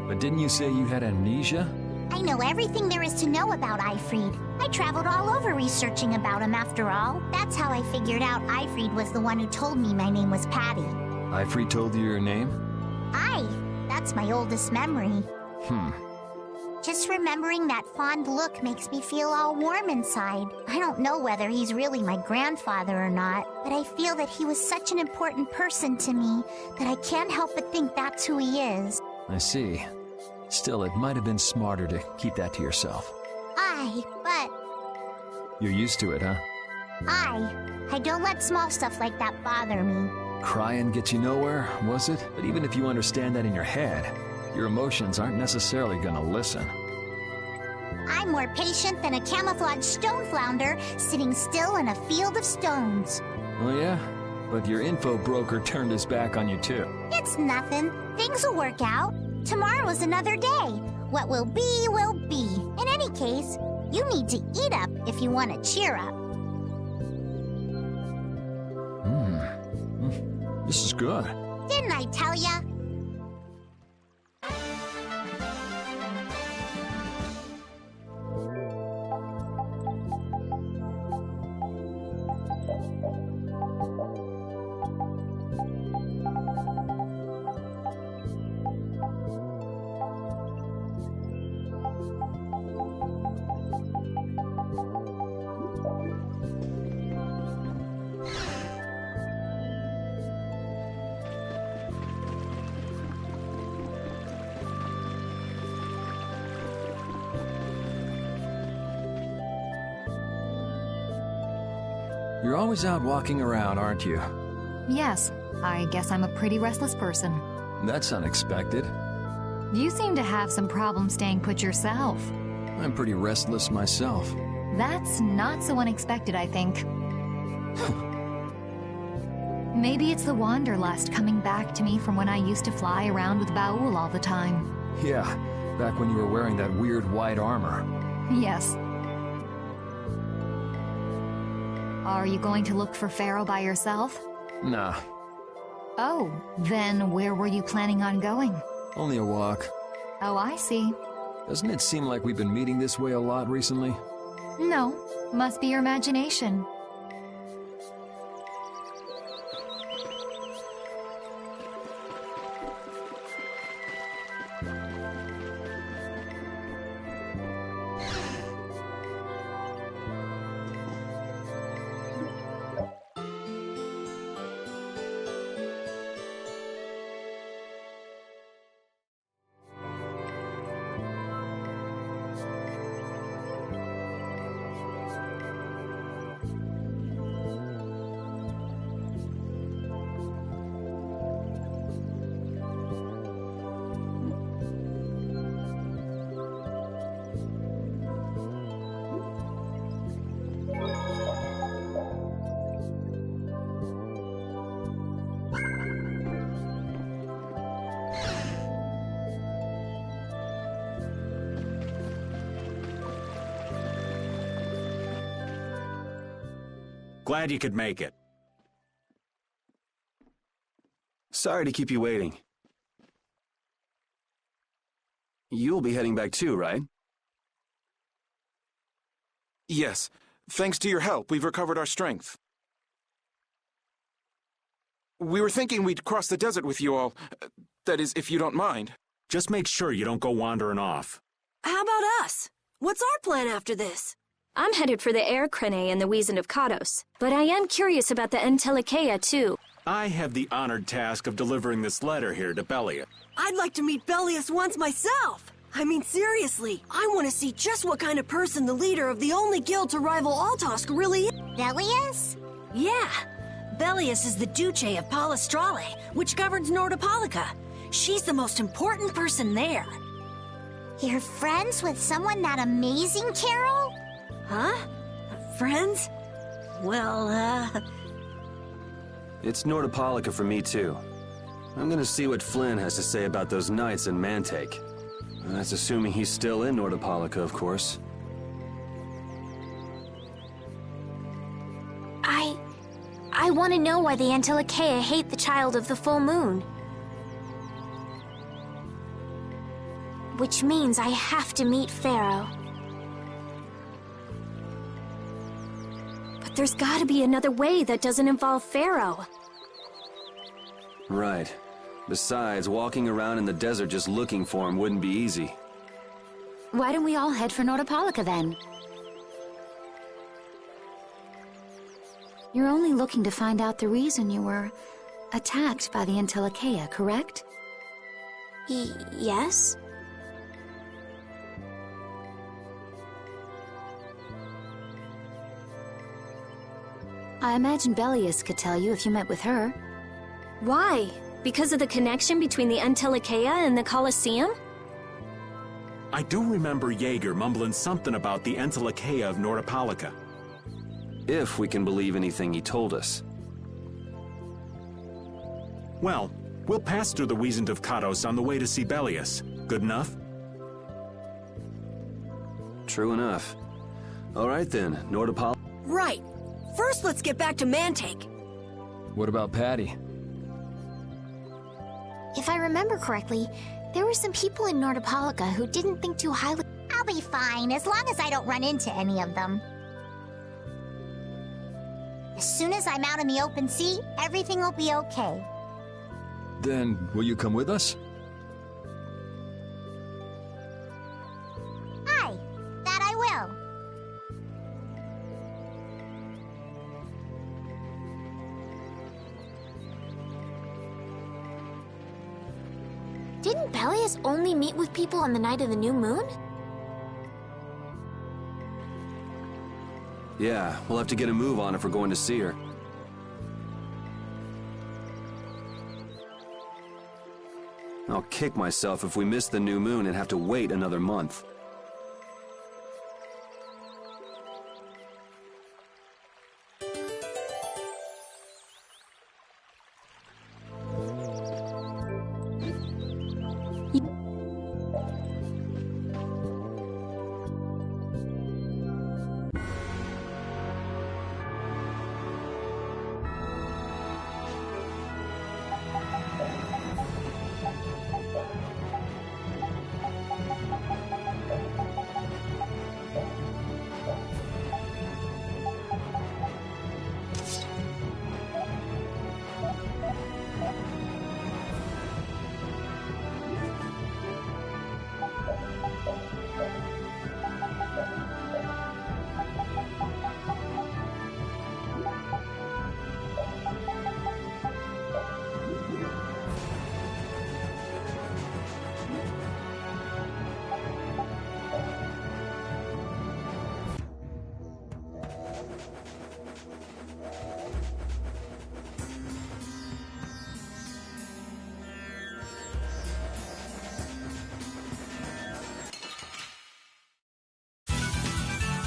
But didn't you say you had amnesia? I know everything there is to know about Ifrid. I traveled all over researching about him after all. That's how I figured out Ifrid was the one who told me my name was Patty. Ifrid told you your name? That's my oldest memory. Hmm. Just remembering that fond look makes me feel all warm inside. I don't know whether he's really my grandfather or not, but I feel that he was such an important person to me that I can't help but think that's who he is. I see. Still, it might have been smarter to keep that to yourself. But... You're used to it, huh? I don't let small stuff like that bother me. Crying gets you nowhere, was it? But even if you understand that in your head, your emotions aren't necessarily gonna listen. I'm more patient than a camouflaged stone flounder sitting still in a field of stones. Oh yeah? But your info broker turned his back on you too. It's nothing. Things will work out. Tomorrow's another day. What will be, will be. In any case, you need to eat up if you want to cheer up. This is good. Didn't I tell ya? You're always out walking around, aren't you? Yes, I guess I'm a pretty restless person. That's unexpected. You seem to have some problem staying put yourself. I'm pretty restless myself. That's not so unexpected, I think. Maybe it's the wanderlust coming back to me from when I used to fly around with Baul all the time. Yeah, back when you were wearing that weird white armor. Yes. Are you going to look for Pharaoh by yourself? Nah. Oh, then where were you planning on going? Only a walk. Oh, I see. Doesn't it seem like we've been meeting this way a lot recently? No, must be your imagination. Glad you could make it. Sorry to keep you waiting. You'll be heading back too, right? Yes. Thanks to your help, we've recovered our strength. We were thinking we'd cross the desert with you all. That is, if you don't mind. Just make sure you don't go wandering off. How about us? What's our plan after this? I'm headed for the Air Crane and the Wizened of Kados, but I am curious about the Entelikeia, too. I have the honored task of delivering this letter here to Belia. I'd like to meet Bellius once myself. I mean, seriously, I want to see just what kind of person the leader of the only guild to rival Altosk really is. Bellius? Yeah. Bellius is the Duce of Palestrale, which governs Nordopolica. She's the most important person there. You're friends with someone that amazing, Carol? Huh? Friends? Well, It's Nordopolica for me, too. I'm gonna see what Flynn has to say about those knights in Mantake. That's assuming he's still in Nordopolica, of course. I want to know why the Entelikeia hate the child of the full moon. Which means I have to meet Pharaoh. But there's gotta be another way that doesn't involve Pharaoh. Right. Besides, walking around in the desert just looking for him wouldn't be easy. Why don't we all head for Nordopolica then? You're only looking to find out the reason you were attacked by the Entelikeia, correct? Yes? I imagine Bellius could tell you if you met with her. Why? Because of the connection between the Entelikeia and the Colosseum? I do remember Jaeger mumbling something about the Entelikeia of Nordopolica. If we can believe anything he told us. Well, we'll pass through the Wizened of Kados on the way to see Bellius. Good enough? True enough. All right then, Nordopolica. right. First, let's get back to Mantake. What about Patty? If I remember correctly, there were some people in Nordopolica who didn't think too highly. I'll be fine, as long as I don't run into any of them. As soon as I'm out in the open sea, everything will be okay. Then, will you come with us? Aye, that I will. Didn't Bellius only meet with people on the night of the new moon? Yeah, we'll have to get a move on if we're going to see her. I'll kick myself if we miss the new moon and have to wait another month.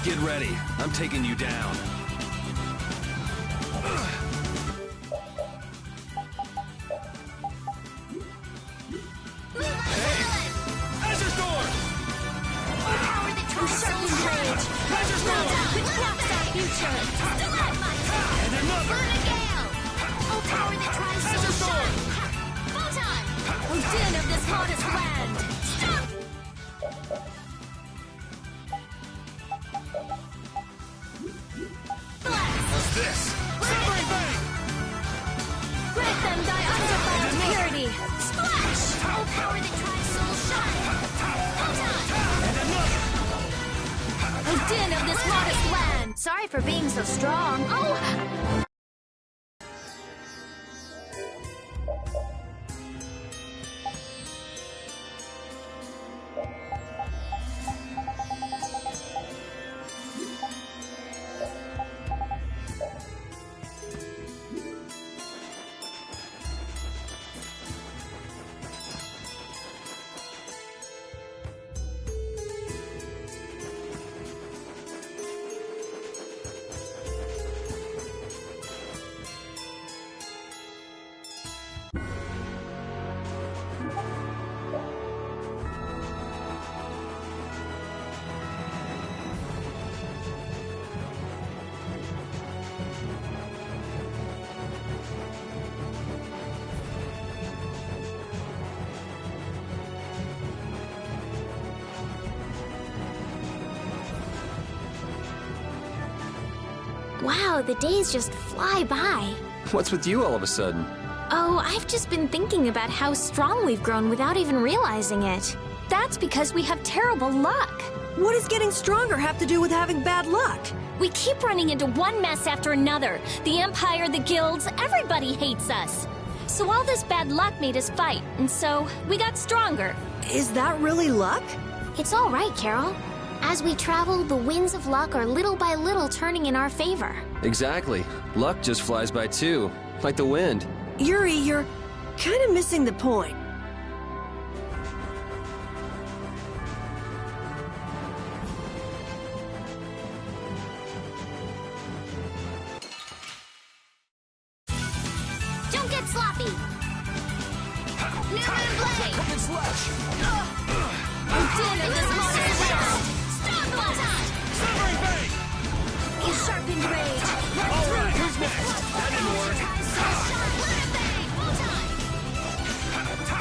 Get ready. I'm taking you down. Sorry for being so strong. Oh! Wow, the days just fly by. What's with you all of a sudden? Oh, I've just been thinking about how strong we've grown without even realizing it. That's because we have terrible luck. What does getting stronger have to do with having bad luck? We keep running into one mess after another. The Empire, the guilds, everybody hates us. So all this bad luck made us fight, and so we got stronger. Is that really luck? It's all right, Carol. As we travel, the winds of luck are little by little turning in our favor. Exactly. Luck just flies by too, like the wind. Yuri, you're kind of missing the point. Don't get sloppy! New Moon Blade! Din of this monster's land! Strong one time! Severing Bane! A sharpened rage! All right, who's next? That didn't work. Let it bang! Full time!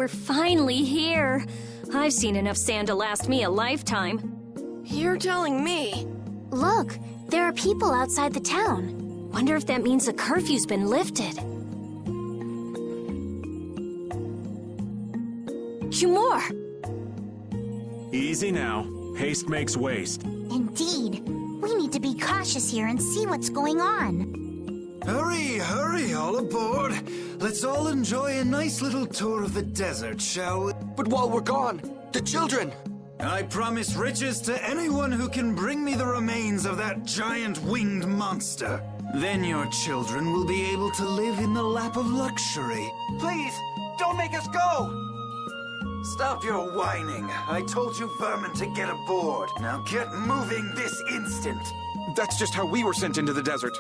we're finally here. I've seen enough sand to last me a lifetime. You're telling me? Look, there are people outside the town. Wonder if that means the curfew's been lifted. Cumore! Easy now. Haste makes waste. Indeed. We need to be cautious here and see what's going on. Hurry, hurry, all aboard. Let's all enjoy a nice little tour of the desert, shall we? But while we're gone, the children! I promise riches to anyone who can bring me the remains of that giant winged monster. Then your children will be able to live in the lap of luxury. Please, don't make us go! Stop your whining. I told you vermin to get aboard. Now get moving this instant. That's just how we were sent into the desert.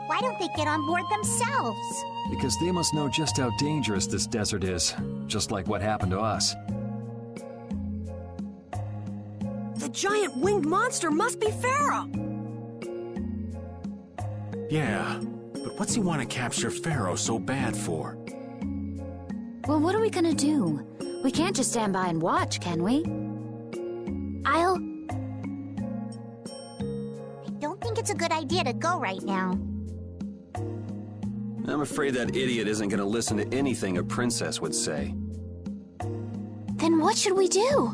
Why don't they get on board themselves? Because they must know just how dangerous this desert is, just like what happened to us. The giant winged monster must be Pharaoh! Yeah, but what's he want to capture Pharaoh so bad for? Well, what are we gonna do? We can't just stand by and watch, can we? I don't think it's a good idea to go right now. I'm afraid that idiot isn't going to listen to anything a princess would say. Then what should we do?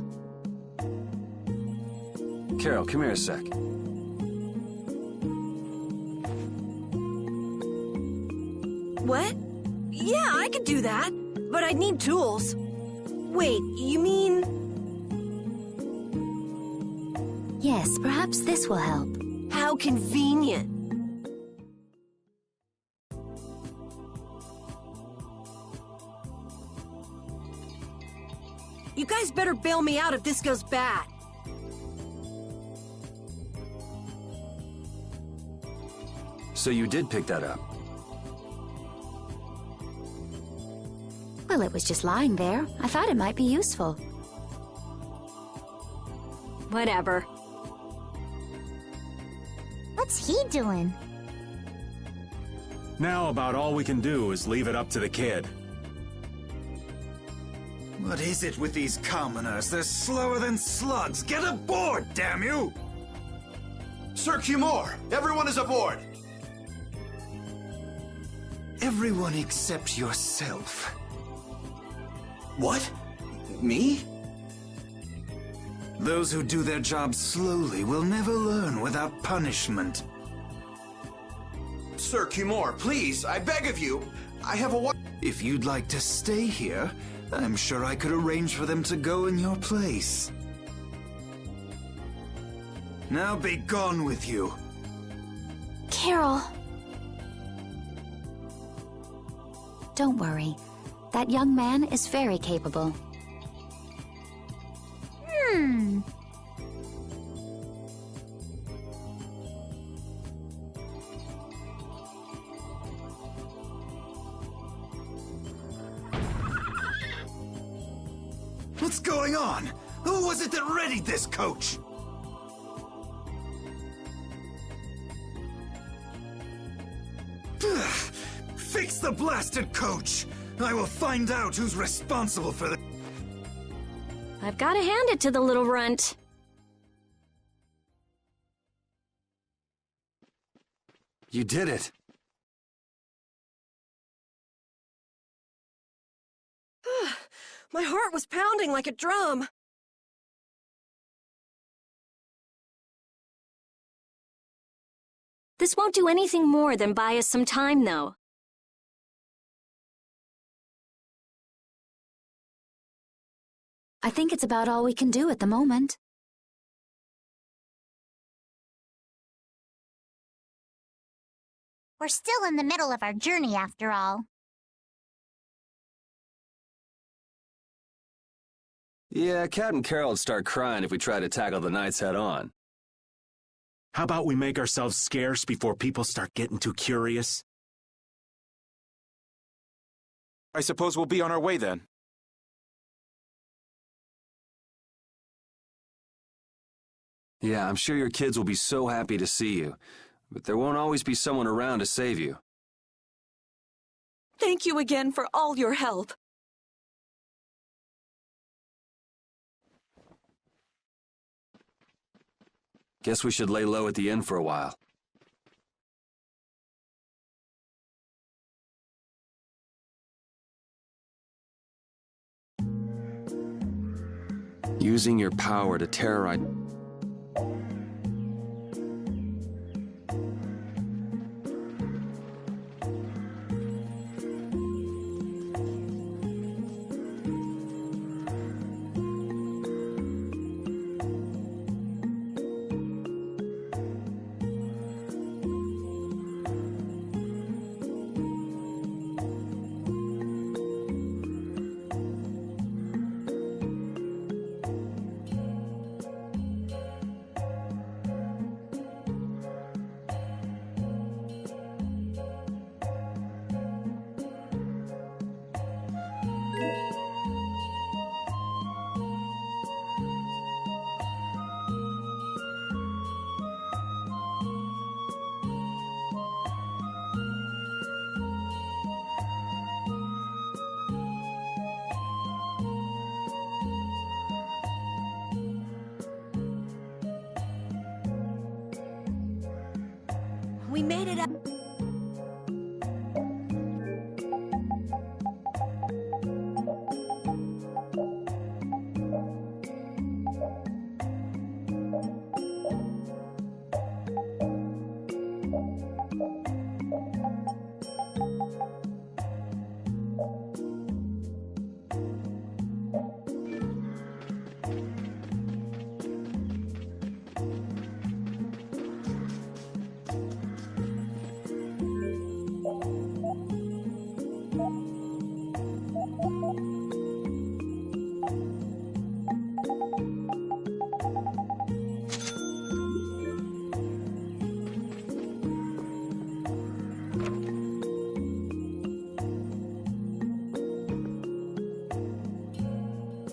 Carol, come here a sec. What? Yeah, I could do that, but I'd need tools. Wait, you mean... Yes, perhaps this will help. How convenient. You guys better bail me out if this goes bad. So you did pick that up? Well, it was just lying there. I thought it might be useful. Whatever. What's he doing? Now about all we can do is leave it up to the kid. What is it with these commoners? They're slower than slugs. Get aboard, damn you! Sir Cumore, everyone is aboard! Everyone except yourself. What? Me? Those who do their jobs slowly will never learn without punishment. Sir Cumore, please, I beg of you. I have a wife. If you'd like to stay here, I'm sure I could arrange for them to go in your place. Now be gone with you. Carol. Don't worry. That young man is very capable. What's going on? Who was it that readied this coach? Fix the blasted coach! I will find out who's responsible for this. I've got to hand it to the little runt. You did it. My heart was pounding like a drum. This won't do anything more than buy us some time, though. I think it's about all we can do at the moment. We're still in the middle of our journey, after all. Yeah, Cat and Carol would start crying if we tried to tackle the knights head-on. How about we make ourselves scarce before people start getting too curious? I suppose we'll be on our way then. Yeah, I'm sure your kids will be so happy to see you, but there won't always be someone around to save you. Thank you again for all your help. Guess we should lay low at the inn for a while. Using your power to terrorize... We made it up.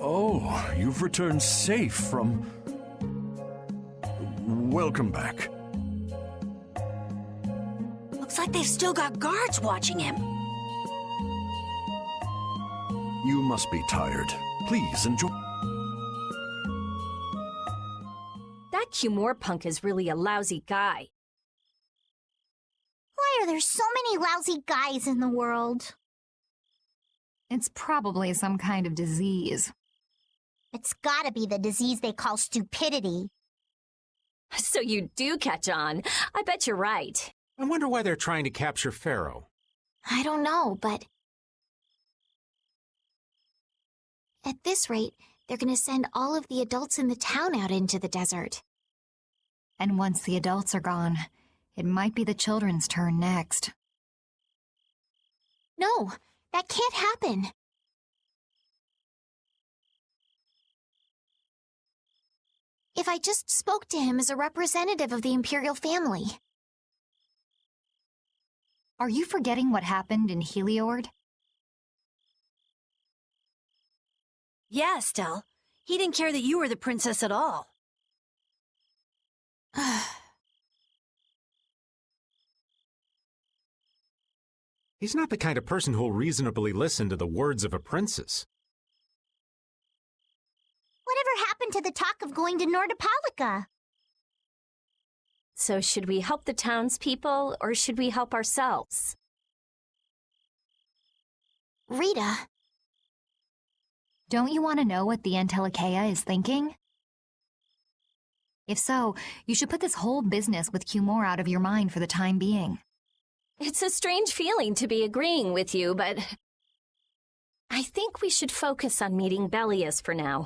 Oh, you've returned safe from... Welcome back. Looks like they've still got guards watching him. You must be tired. Please enjoy... That Cumore punk is really a lousy guy. Why are there so many lousy guys in the world? It's probably some kind of disease. It's gotta be the disease they call stupidity. So you do catch on. I bet you're right. I wonder why they're trying to capture Pharaoh. I don't know, but... At this rate, they're gonna send all of the adults in the town out into the desert. And once the adults are gone, it might be the children's turn next. No, that can't happen. If I just spoke to him as a representative of the Imperial family. Are you forgetting what happened in Heliord? Yeah, Estelle. He didn't care that you were the princess at all. He's not the kind of person who'll reasonably listen to the words of a princess. Whatever happened to the talk of going to Nordopolica? So should we help the townspeople, or should we help ourselves? Rita. Don't you want to know what the Antilocheia is thinking? If so, you should put this whole business with Cumore out of your mind for the time being. It's a strange feeling to be agreeing with you, but... I think we should focus on meeting Belias for now.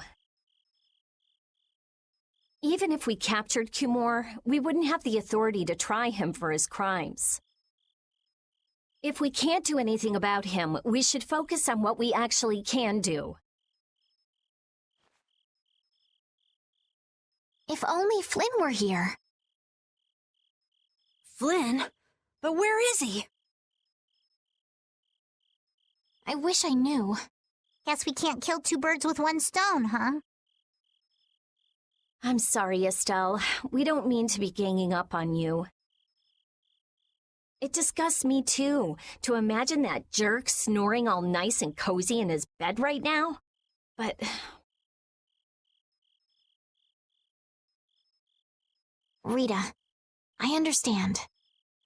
Even if we captured Cumore, we wouldn't have the authority to try him for his crimes. If we can't do anything about him, we should focus on what we actually can do. If only Flynn were here. Flynn? But where is he? I wish I knew. Guess we can't kill two birds with one stone, huh? I'm sorry, Estelle. We don't mean to be ganging up on you. It disgusts me, too, to imagine that jerk snoring all nice and cozy in his bed right now. But... Rita, I understand.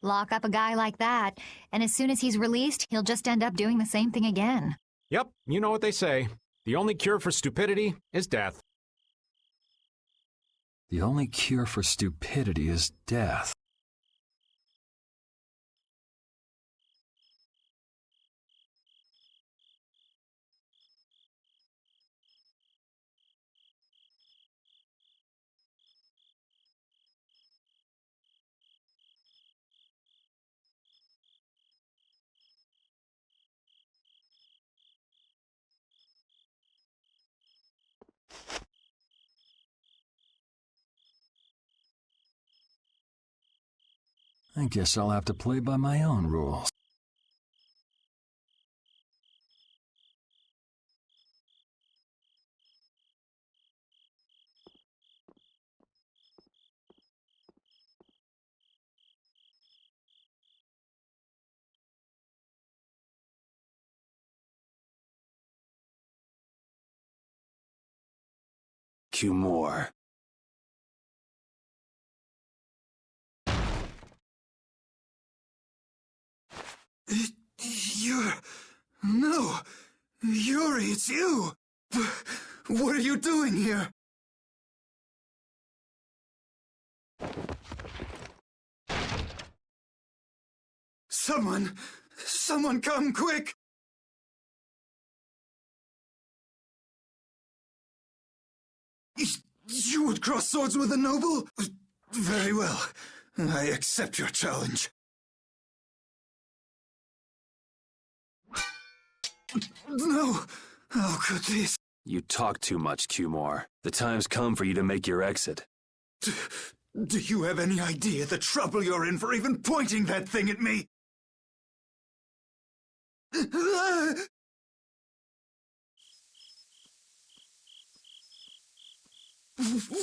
Lock up a guy like that, and as soon as he's released, he'll just end up doing the same thing again. Yep, you know what they say. The only cure for stupidity is death. The only cure for stupidity is death. I guess I'll have to play by my own rules. More. No! Yuri, it's you! What are you doing here? Someone come quick! You would cross swords with a noble? Very well. I accept your challenge. No! How could this? You talk too much, Cumore. The time's come for you to make your exit. Do you have any idea the trouble you're in for even pointing that thing at me?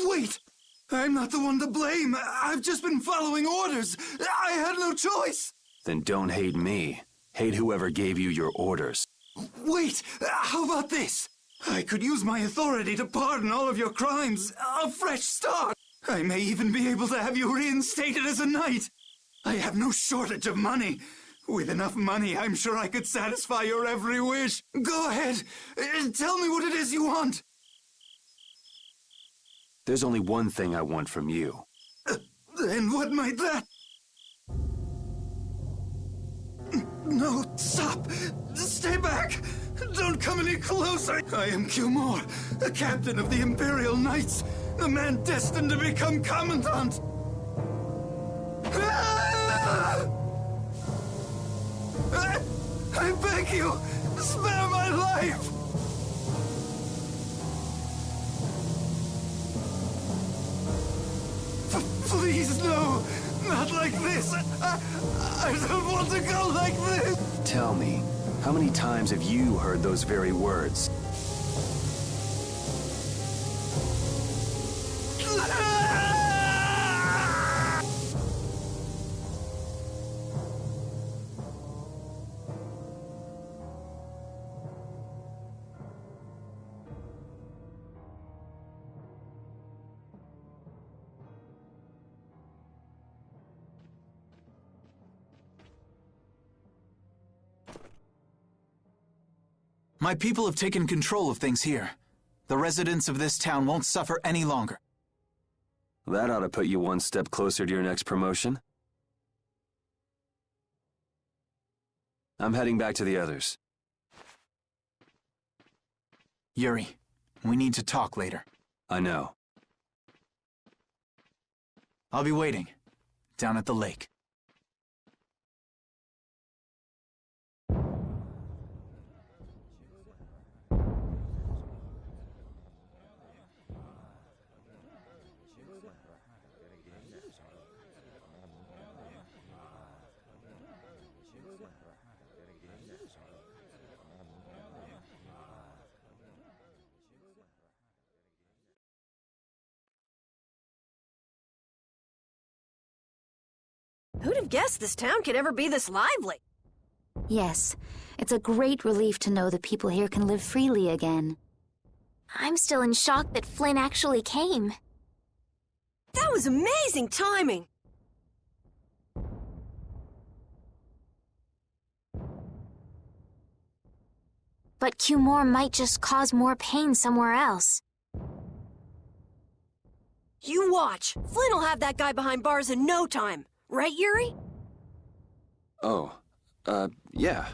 Wait! I'm not the one to blame. I've just been following orders. I had no choice. Then don't hate me. Hate whoever gave you your orders. Wait! How about this? I could use my authority to pardon all of your crimes. A fresh start. I may even be able to have you reinstated as a knight. I have no shortage of money. With enough money, I'm sure I could satisfy your every wish. Go ahead. Tell me what it is you want. There's only one thing I want from you. And what might that? No, stop! Stay back! Don't come any closer! I am Cumore, the captain of the Imperial Knights, the man destined to become Commandant! I beg you, spare my life! Please, no! Not like this! I don't want to go like this! Tell me, how many times have you heard those very words? My people have taken control of things here. The residents of this town won't suffer any longer. That ought to put you one step closer to your next promotion. I'm heading back to the others. Yuri, we need to talk later. I know. I'll be waiting, down at the lake. Who'd have guessed this town could ever be this lively? Yes, it's a great relief to know the people here can live freely again. I'm still in shock that Flynn actually came. That was amazing timing! But Cumore might just cause more pain somewhere else. You watch. Flynn will have that guy behind bars in no time. Right, Yuri? Oh, yeah.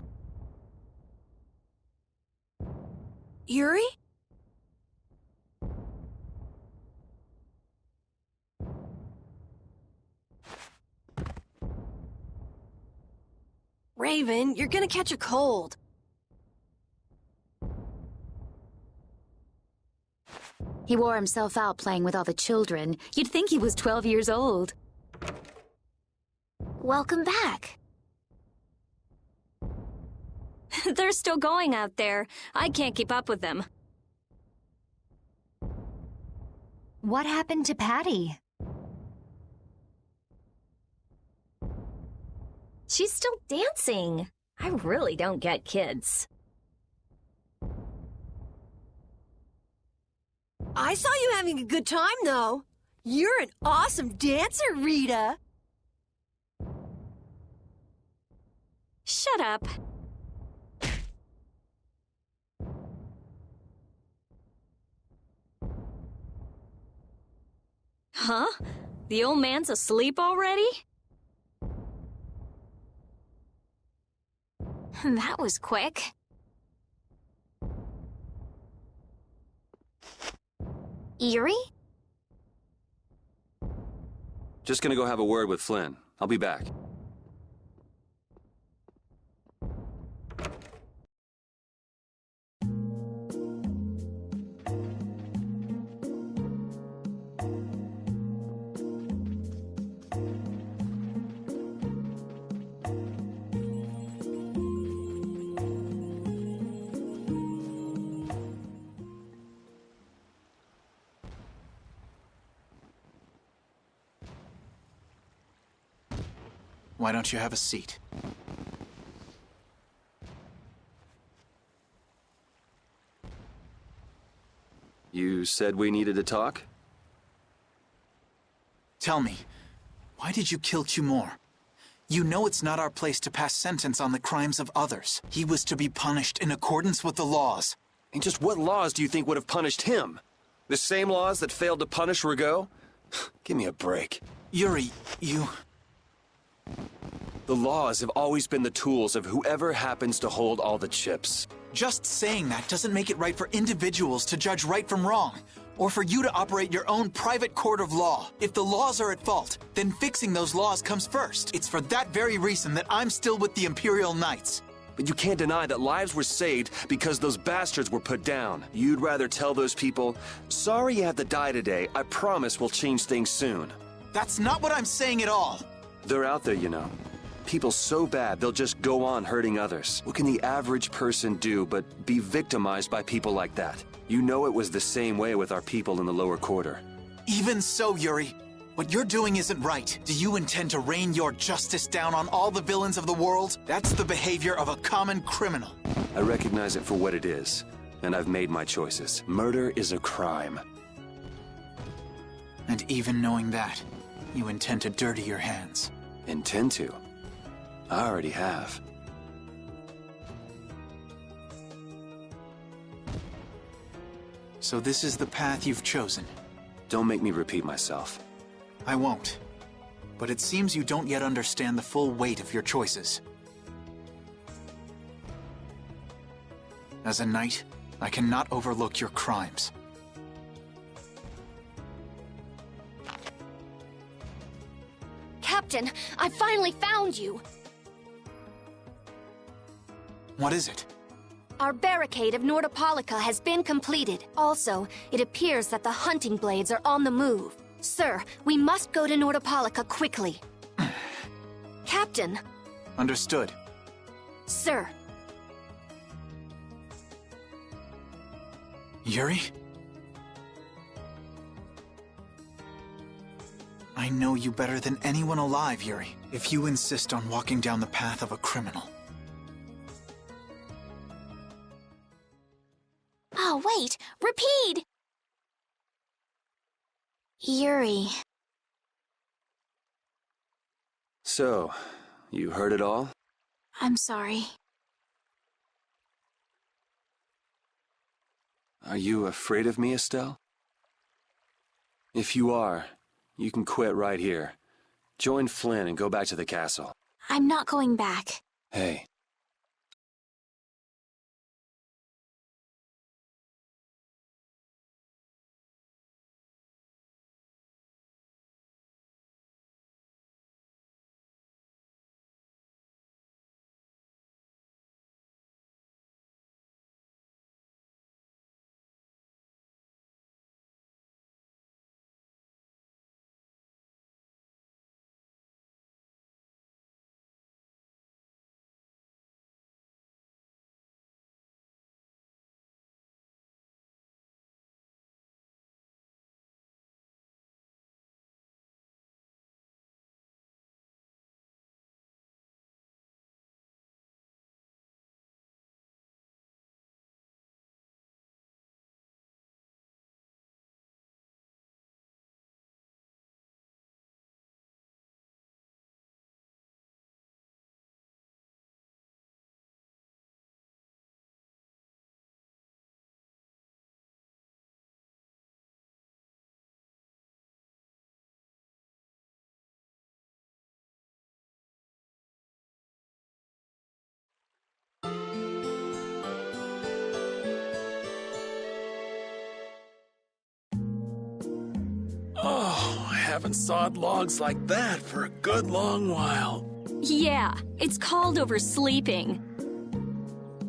Yuri? Raven, you're gonna catch a cold. He wore himself out playing with all the children. You'd think he was 12 years old. Welcome back. They're still going out there. I can't keep up with them. What happened to Patty? She's still dancing. I really don't get kids. I saw you having a good time, though. You're an awesome dancer, Rita. Shut up. Huh? The old man's asleep already? That was quick. Yuri? Just gonna go have a word with Flynn. I'll be back. Why don't you have a seat? You said we needed to talk? Tell me, why did you kill Cumore? You know it's not our place to pass sentence on the crimes of others. He was to be punished in accordance with the laws. And just what laws do you think would have punished him? The same laws that failed to punish Rigaud? Give me a break. Yuri, you... The laws have always been the tools of whoever happens to hold all the chips. Just saying that doesn't make it right for individuals to judge right from wrong, or for you to operate your own private court of law. If the laws are at fault, then fixing those laws comes first. It's for that very reason that I'm still with the Imperial Knights. But you can't deny that lives were saved because those bastards were put down. You'd rather tell those people, sorry you have to die today, I promise we'll change things soon. That's not what I'm saying at all. They're out there, you know. People so bad, they'll just go on hurting others. What can the average person do but be victimized by people like that? You know it was the same way with our people in the lower quarter. Even so, Yuri, what you're doing isn't right. Do you intend to rain your justice down on all the villains of the world? That's the behavior of a common criminal. I recognize it for what it is, and I've made my choices. Murder is a crime. And even knowing that, you intend to dirty your hands. Intend to? I already have. So this is the path you've chosen. Don't make me repeat myself. I won't. But it seems you don't yet understand the full weight of your choices. As a knight, I cannot overlook your crimes. Captain, I finally found you! What is it? Our barricade of Nordopolica has been completed. Also, it appears that the hunting blades are on the move. Sir, we must go to Nordopolica quickly. Captain! Understood. Sir. Yuri? I know you better than anyone alive, Yuri. If you insist on walking down the path of a criminal. Oh, wait! Repeat! Yuri, So, you heard it all? I'm sorry. Are you afraid of me, Estelle? If you are, you can quit right here. Join Flynn and go back to the castle. I'm not going back. Hey. Oh, I haven't sawed logs like that for a good long while. Yeah, it's called oversleeping.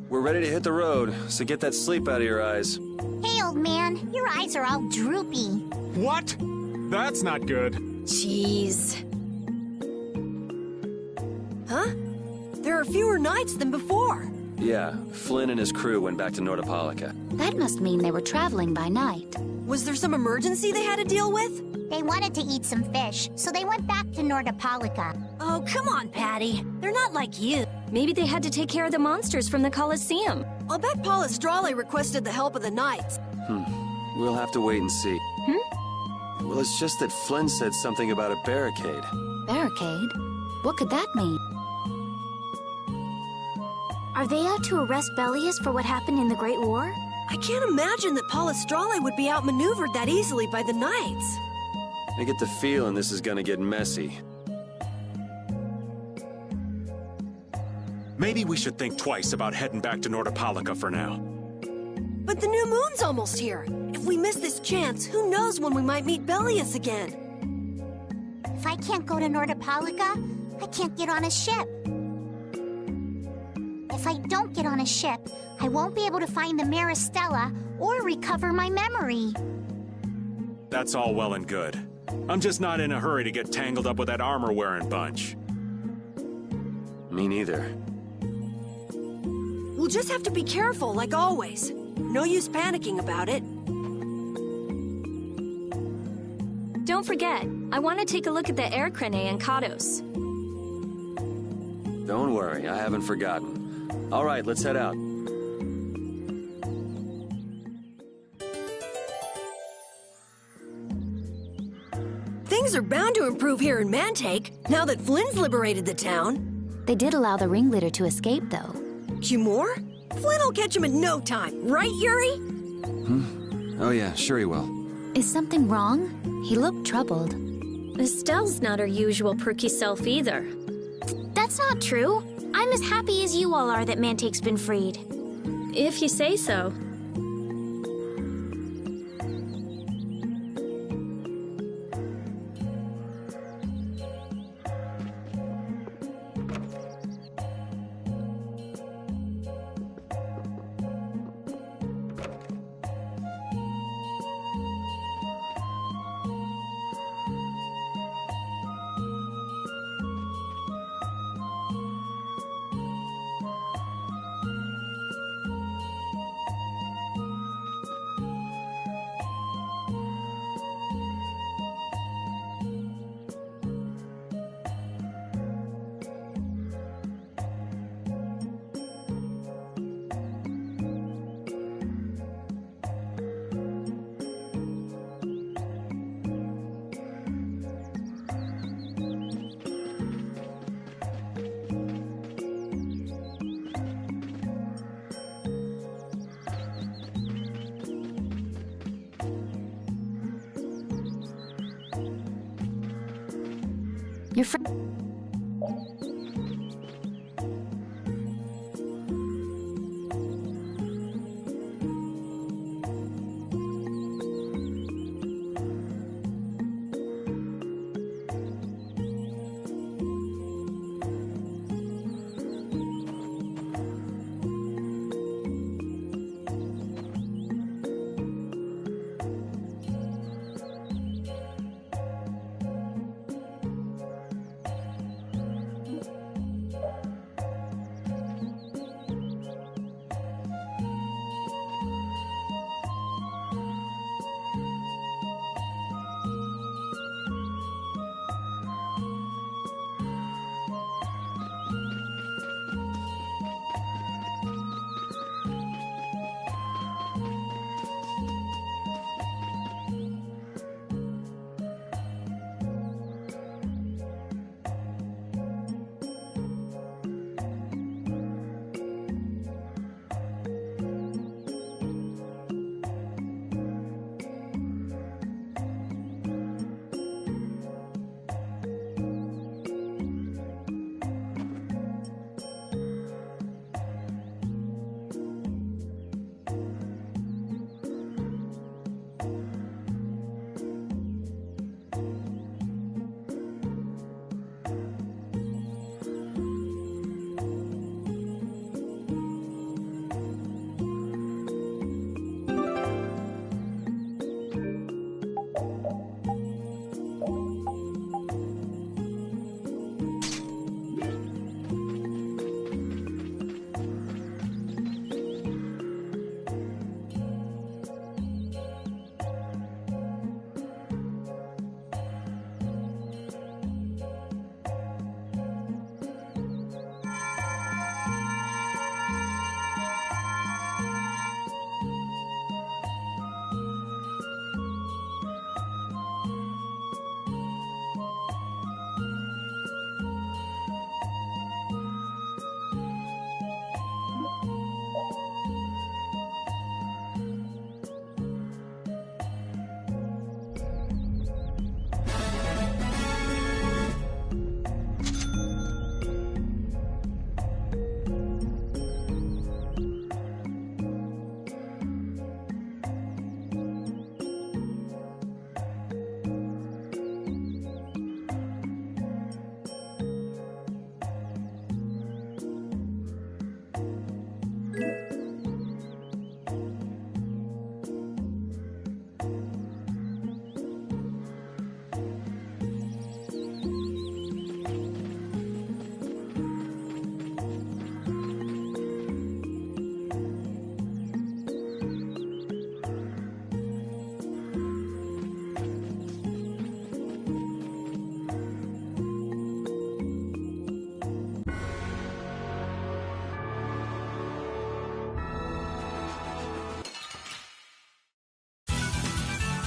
We're ready to hit the road, so get that sleep out of your eyes. Hey, old man, your eyes are all droopy. What? That's not good. Jeez. Huh? There are fewer nights than before. Yeah, Flynn and his crew went back to Nordopolica. That must mean they were traveling by night. Was there some emergency they had to deal with? They wanted to eat some fish, so they went back to Nordopolica. Oh, come on, Patty. They're not like you. Maybe they had to take care of the monsters from the Colosseum. I'll bet Palestrale requested the help of the knights. We'll have to wait and see. Well, it's just that Flynn said something about a barricade. Barricade? What could that mean? Are they out to arrest Bellius for what happened in the Great War? I can't imagine that Palestrale would be outmaneuvered that easily by the knights. I get the feeling this is gonna get messy. Maybe we should think twice about heading back to Nordopolica for now. But the new moon's almost here. If we miss this chance, who knows when we might meet Bellius again? If I can't go to Nordopolica, I can't get on a ship. If I don't get on a ship, I won't be able to find the Maristella or recover my memory. That's all well and good. I'm just not in a hurry to get tangled up with that armor-wearing bunch. Me neither. We'll just have to be careful, like always. No use panicking about it. Don't forget, I want to take a look at the air crane and Kados. Don't worry, I haven't forgotten. All right, let's head out. Things are bound to improve here in Mantake, now that Flynn's liberated the town. They did allow the ringleader to escape, though. Cumore? Flynn'll catch him in no time, right, Yuri? Oh yeah, sure he will. Is something wrong? He looked troubled. Estelle's not her usual perky self either. That's not true. I'm as happy as you all are that Mantake's been freed. If you say so. Your friend.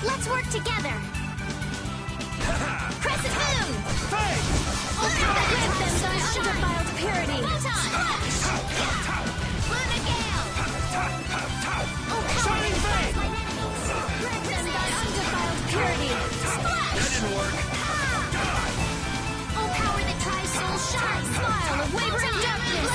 Let's work together! Crescent Moon! Grant them thy undefiled purity! Luna Gale! Shining Flame! Grant them thy undefiled purity! That didn't work. Oh, power that tries soul shine! Smile of wavering darkness!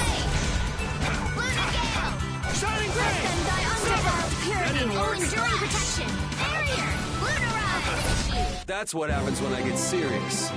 Luna Gale! Shining Grant Flame! them thy undefiled purity! Oh, enduring protection! Barrier! Lunarize! That's what happens when I get serious.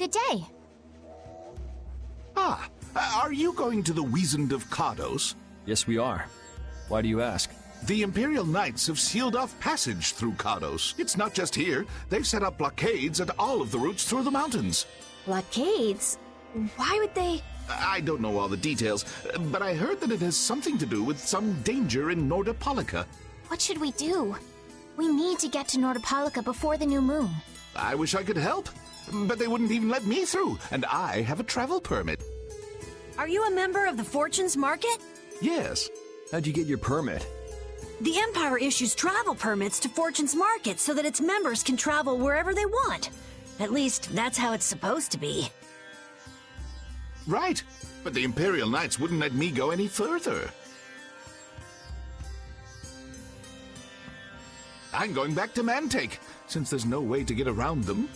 Good day. Ah, are you going to the Wiesent of Cardos? Yes, we are. Why do you ask? The Imperial Knights have sealed off passage through Cardos. It's not just here. They've set up blockades at all of the routes through the mountains. Blockades? Why would they... I don't know all the details, but I heard that it has something to do with some danger in Nordopolica. What should we do? We need to get to Nordopolica before the new moon. I wish I could help, but they wouldn't even let me through, and I have a travel permit. Are you a member of the Fortunes Market? Yes. How'd you get your permit? The Empire issues travel permits to Fortune's Market so that its members can travel wherever they want. At least, that's how it's supposed to be. Right, but the Imperial Knights wouldn't let me go any further. I'm going back to Mantake, since there's no way to get around them.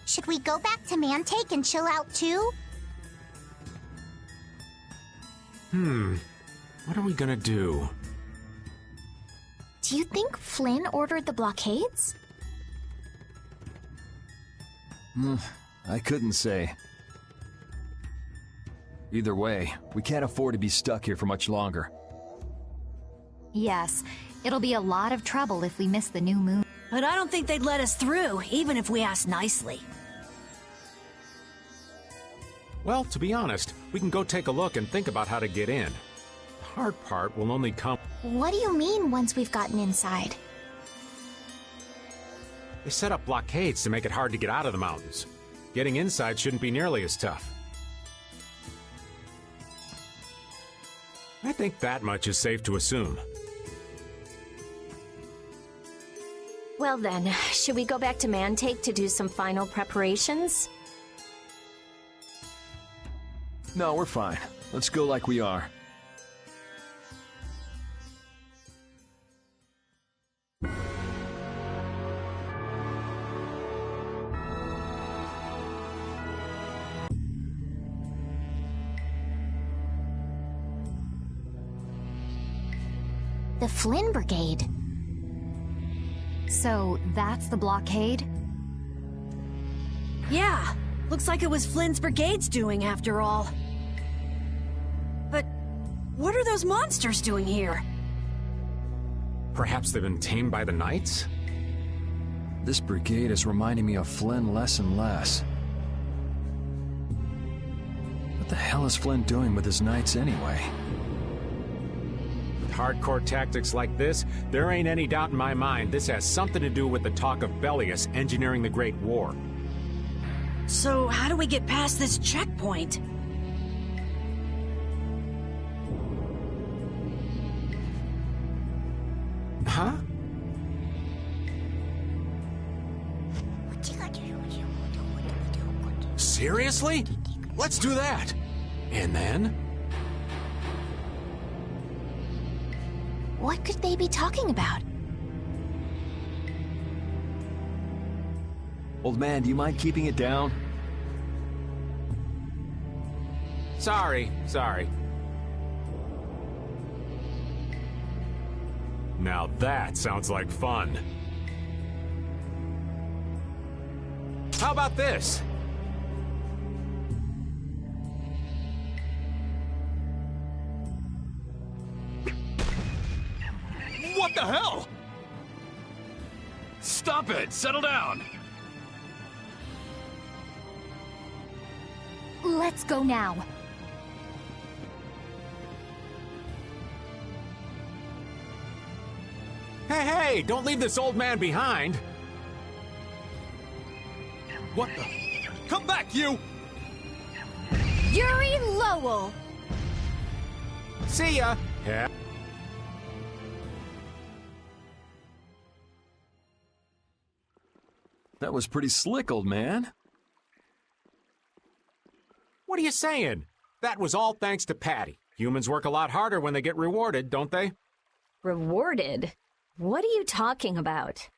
Should we go back to Mantake and chill out too? What are we gonna do? Do you think Flynn ordered the blockades? I couldn't say. Either way, we can't afford to be stuck here for much longer. Yes, it'll be a lot of trouble if we miss the new moon. But I don't think they'd let us through, even if we asked nicely. Well, to be honest, we can go take a look and think about how to get in. The hard part will only come... What do you mean once we've gotten inside? They set up blockades to make it hard to get out of the mountains. Getting inside shouldn't be nearly as tough. I think that much is safe to assume. Well then, should we go back to Mantake to do some final preparations? No, we're fine. Let's go like we are. The Flynn Brigade. So, that's the blockade? Yeah, looks like it was Flynn's brigade's doing after all. But what are those monsters doing here? Perhaps they've been tamed by the Knights? This brigade is reminding me of Flynn less and less. What the hell is Flynn doing with his knights anyway? With hardcore tactics like this, there ain't any doubt in my mind this has something to do with the talk of Bellius engineering the Great War. So how do we get past this checkpoint? Huh? Seriously? Let's do that! And then? What could they be talking about? Old man, do you mind keeping it down? Sorry. Now that sounds like fun. How about this? What the hell? Stop it! Settle down! Let's go now. Hey, don't leave this old man behind! What the? Come back, you! Yuri Lowell! See ya! Yeah. That was pretty slick, old man. What are you saying? That was all thanks to Patty. Humans work a lot harder when they get rewarded, don't they? Rewarded? What are you talking about?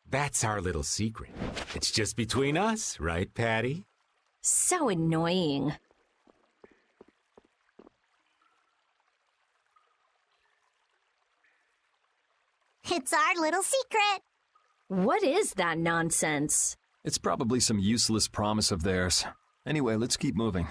That's our little secret. It's just between us, right, Patty? So annoying. It's our little secret. What is that nonsense? It's probably some useless promise of theirs. Anyway, let's keep moving.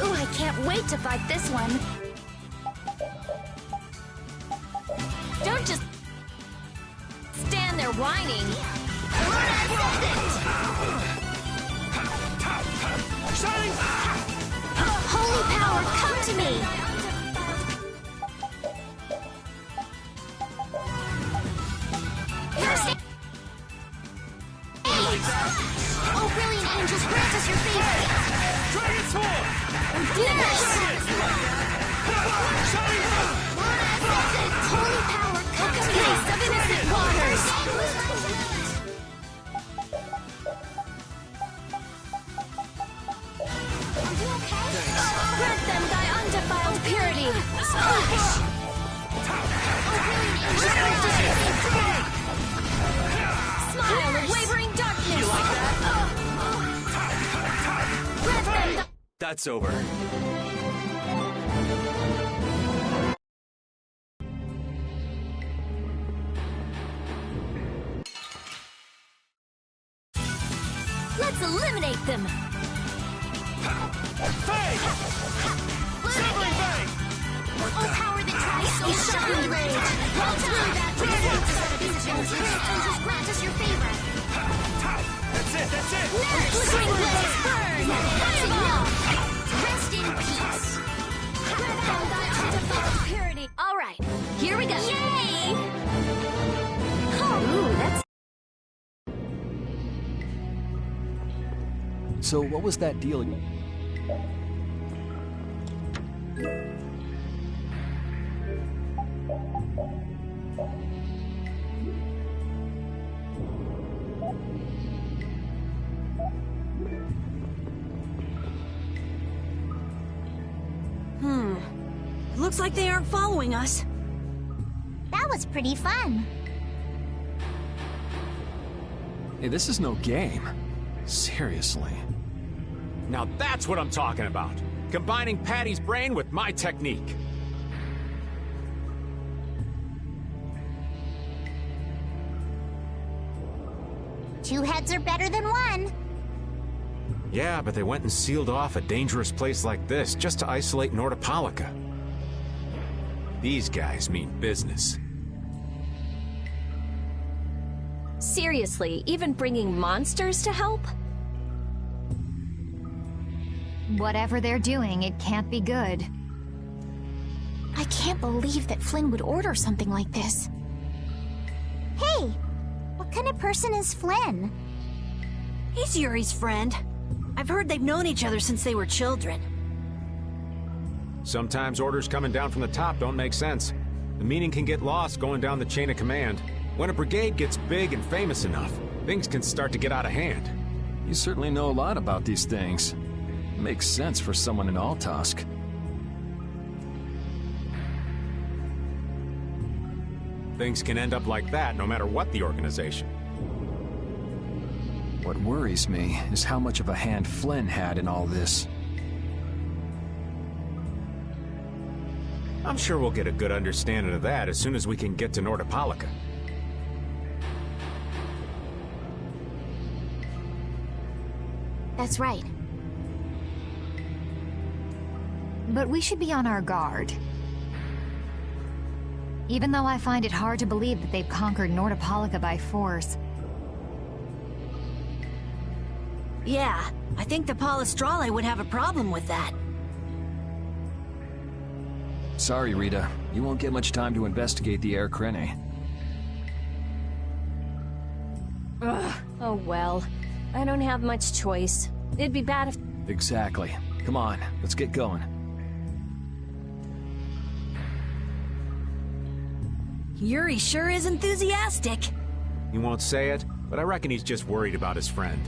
Ooh, I can't wait to fight this one. Don't just stand there whining. Holy power, come to me! Oh, brilliant angels, grant us your favor! Dragon Sword! Holy power, come to me! Place of innocent waters! Grant them thy undefiled purity! Splash! Oh, brilliant angels, grant us your favor! Smile of wavering darkness! You like that? Grant them That's over. Let's eliminate them! Fang! Severing Fang! Oh, power that tries so sharply rage! Roll through that! Angels, grant us your favor! That's it, that's it! Flickering blaze, burn! That's enough! Rest in peace! Grant them thy undefiled purity! Alright, here we go. Yay! Ooh, that's... So what was that deal? Looks like they aren't following us. That was pretty fun. Hey, this is no game. Seriously. Now that's what I'm talking about. Combining Patty's brain with my technique. Two heads are better than one. Yeah, but they went and sealed off a dangerous place like this just to isolate Nordopolica. These guys mean business. Seriously, even bringing monsters to help? Whatever they're doing, it can't be good. I can't believe that Flynn would order something like this. Hey, what kind of person is Flynn? He's Yuri's friend. I've heard they've known each other since they were children. Sometimes orders coming down from the top don't make sense. The meaning can get lost going down the chain of command. When a brigade gets big and famous enough, things can start to get out of hand. You certainly know a lot about these things. Makes sense for someone in Altosk. Things can end up like that no matter what the organization. What worries me is how much of a hand Flynn had in all this. I'm sure we'll get a good understanding of that as soon as we can get to Nordopolica. That's right. But we should be on our guard. Even though I find it hard to believe that they've conquered Nordopolica by force. Yeah, I think the Palestrale would have a problem with that. Sorry, Rita. You won't get much time to investigate the Air Krene. Ugh, oh well. I don't have much choice. It'd be bad if... Exactly. Come on, let's get going. Yuri sure is enthusiastic. He won't say it, but I reckon he's just worried about his friend.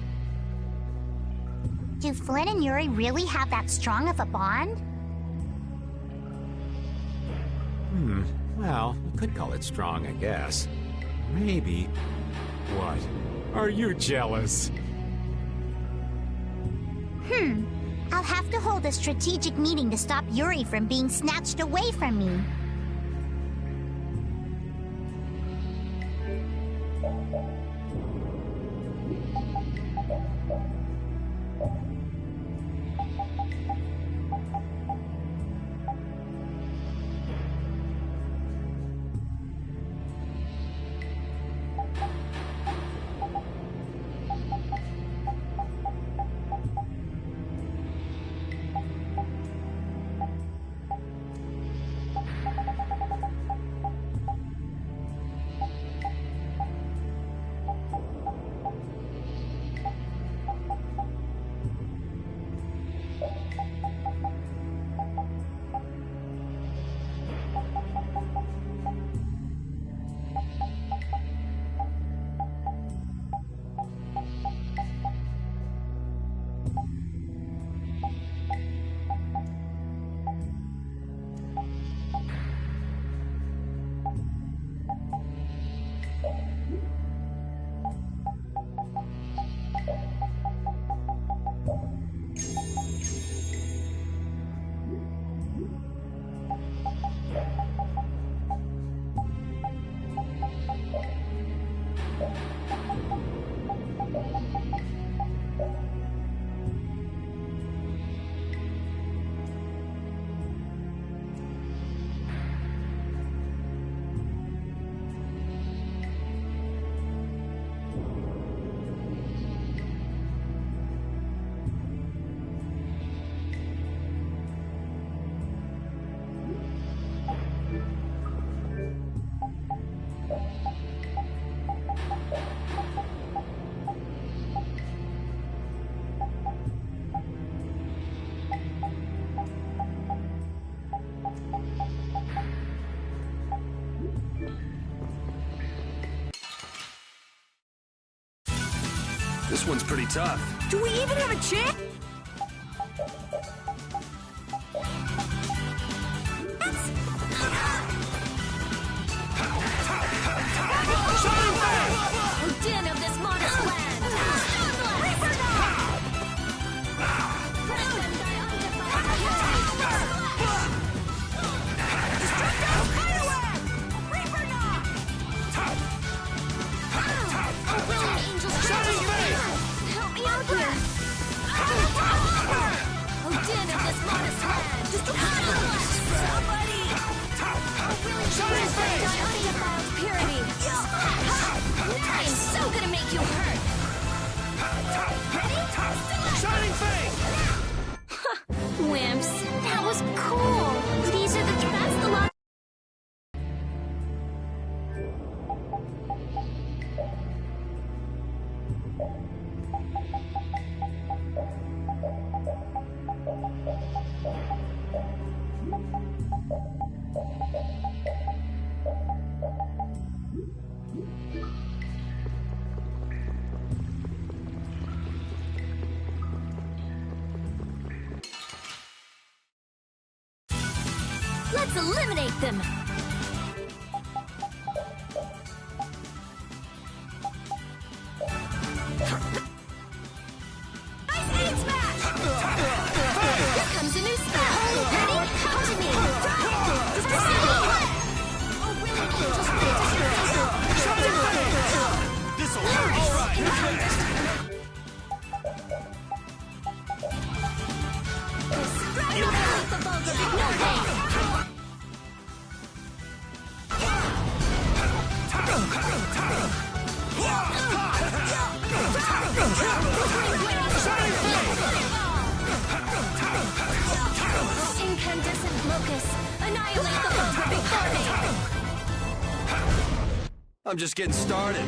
Do Flynn and Yuri really have that strong of a bond? Well, you could call it strong, I guess. Maybe. What? Are you jealous? I'll have to hold a strategic meeting to stop Yuri from being snatched away from me. This one's pretty tough. Do we even have a chance? Din of this modest land! Help me out here! Oh, Din of this modest land! Somebody! Shining face! Undefiled purity! I'm so gonna make you hurt! Shining face! Wimps, that was cool! These are that's the lot. Let's eliminate them! Nice aim smash! Here comes a new spell! Ready? Come to me! Oh, really? This'll hurt! All right! No pain! Incandescent locust, annihilate the vulgar before me! I'm just getting started.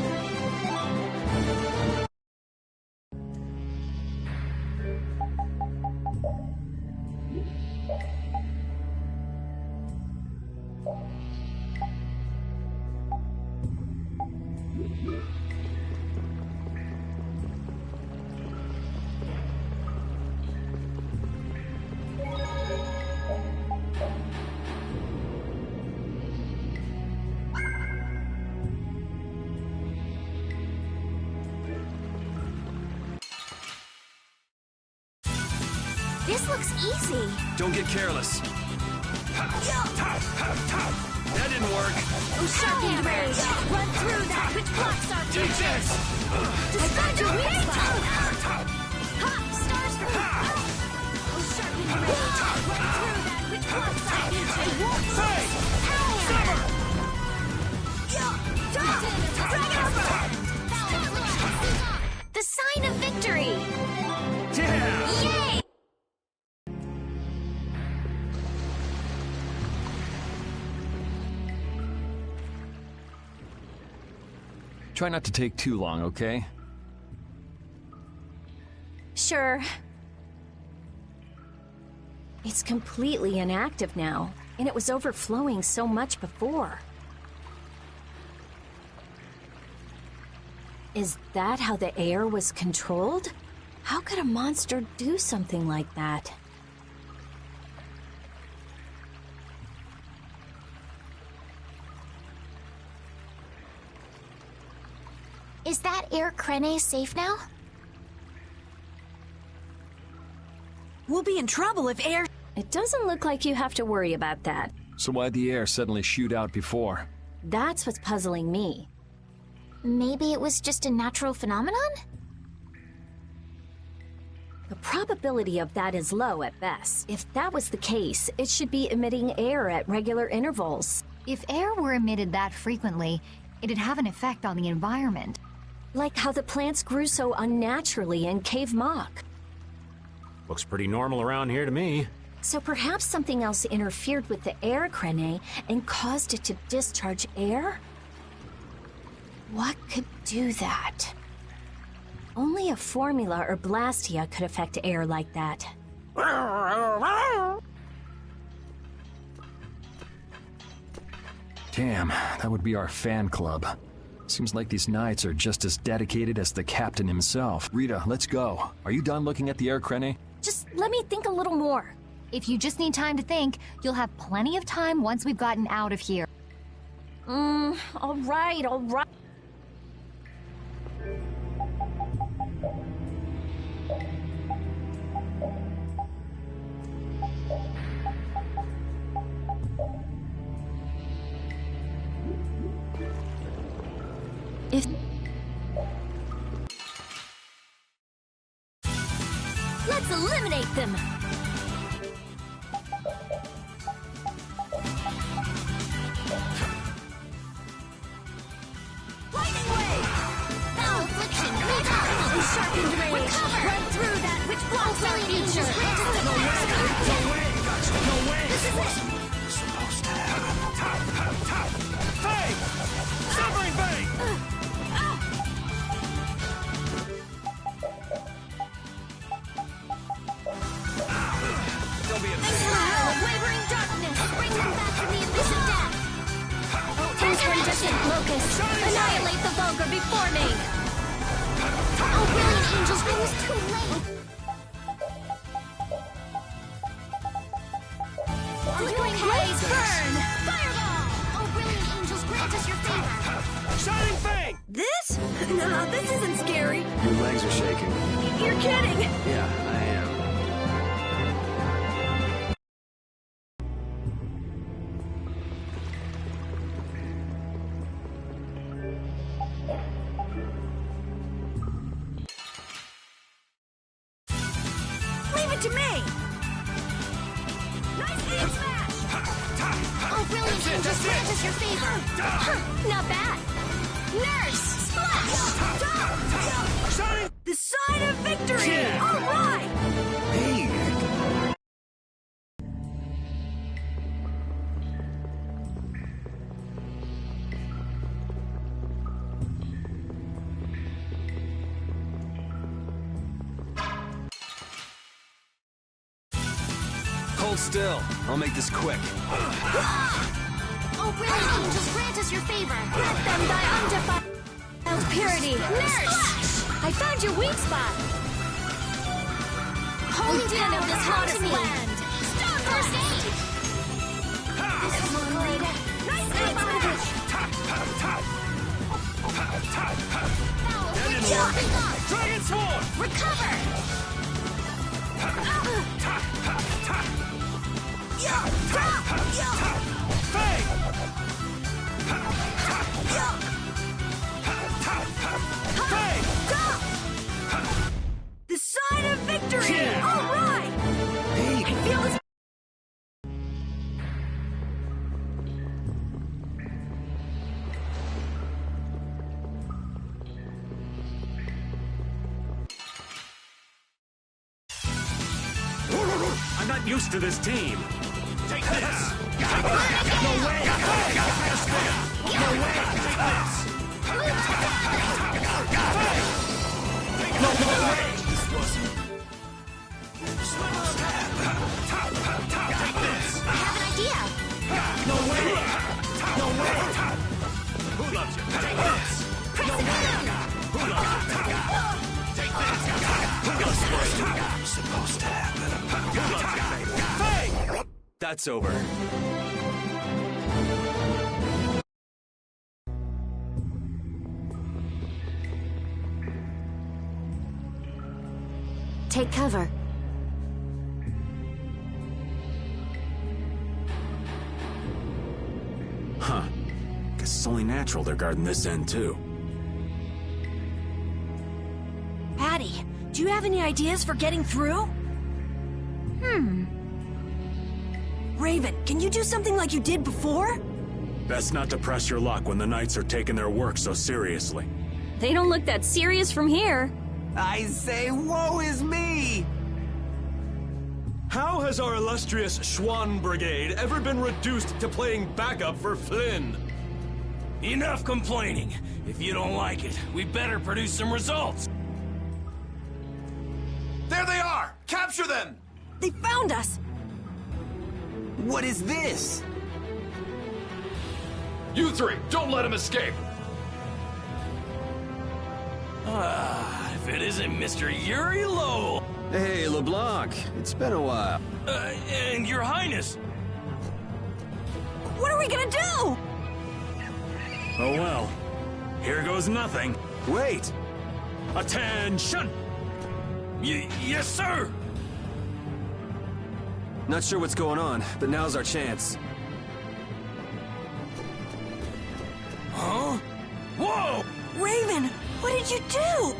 This looks easy. Don't get careless. That didn't work. Oh, sharpened rage! Run through that which blocks our future! Describe your weak spot! Ha! Stars for me! Oh, sharpened rage! Run through that which blocks our future! The sign of victory! Yeah! Yay! Try not to take too long, okay? Sure. It's completely inactive now, and it was overflowing so much before. Is that how the air was controlled? How could a monster do something like that? Is that Air Krene safe now? We'll be in trouble if air... It doesn't look like you have to worry about that. So why'd the air suddenly shoot out before? That's what's puzzling me. Maybe it was just a natural phenomenon? The probability of that is low at best. If that was the case, it should be emitting air at regular intervals. If air were emitted that frequently, it'd have an effect on the environment. Like how the plants grew so unnaturally in Cave Mock. Looks pretty normal around here to me. So perhaps something else interfered with the air Krene and caused it to discharge air? What could do that? Only a formula or blastia could affect air like that. Damn, that would be our fan club. Seems like these knights are just as dedicated as the captain himself. Rita, let's go. Are you done looking at the air Krene? Just let me think a little more. If you just need time to think, you'll have plenty of time once we've gotten out of here. All right. Let's eliminate them! Lightning wave! Foul affliction! Sharpened rage! Run through that which blocks our future! No way! This is it! Supposed to have. Hey! Severing Bane! Don't be a wavering darkness! Bring them back to the abyss of death! Incandescent locust! Annihilate the vulgar before me! Oh, brilliant angels, I was too late! Flickering blaze burn! Fireball! Oh, brilliant angels, grant us your favor! Shining Fang! This? No, this isn't scary. Your legs are shaking. You're kidding. Yeah, I am. Leave it to me. Nice aim smash. Oh, brilliant angels, grant us your favor! Not bad! Nurse! Splash! The sign of victory. Yeah. All right. Hold still. I'll make this quick. Oh, brilliant angels, grant us your favor! Let them die undefiled purity! Nurse! I found your weak spot! Holy Den of this hottest land! First aid! This is one nice advantage! Dragon Sword! Recover! Fang! Fang! The sign of victory! Yeah. All right! Hey. I feel this. I'm not used to this team. Take this! No way! No way! Take this! No way! This wasn't... Take this! I have an idea. No way! No way! Who loves you? Take this! No way! Who loves you? Take this! Who loves you? Supposed to happen. Who loves you? Fang! That's over. Take cover. Huh. Guess it's only natural they're guarding this end, too. Patty, do you have any ideas for getting through? Raven, can you do something like you did before? Best not to press your luck when the knights are taking their work so seriously. They don't look that serious from here. I say, woe is me! How has our illustrious Schwann Brigade ever been reduced to playing backup for Flynn? Enough complaining. If you don't like it, we better produce some results. There they are! Capture them! They found us! What is this? You three, don't let him escape! If it isn't Mr. Yuri Lowell. Hey, LeBlanc. It's been a while. And Your Highness. What are we gonna do? Oh well. Here goes nothing. Wait! Attention! Yes, sir! Not sure what's going on, but now's our chance. Huh? Whoa! Raven, what did you do?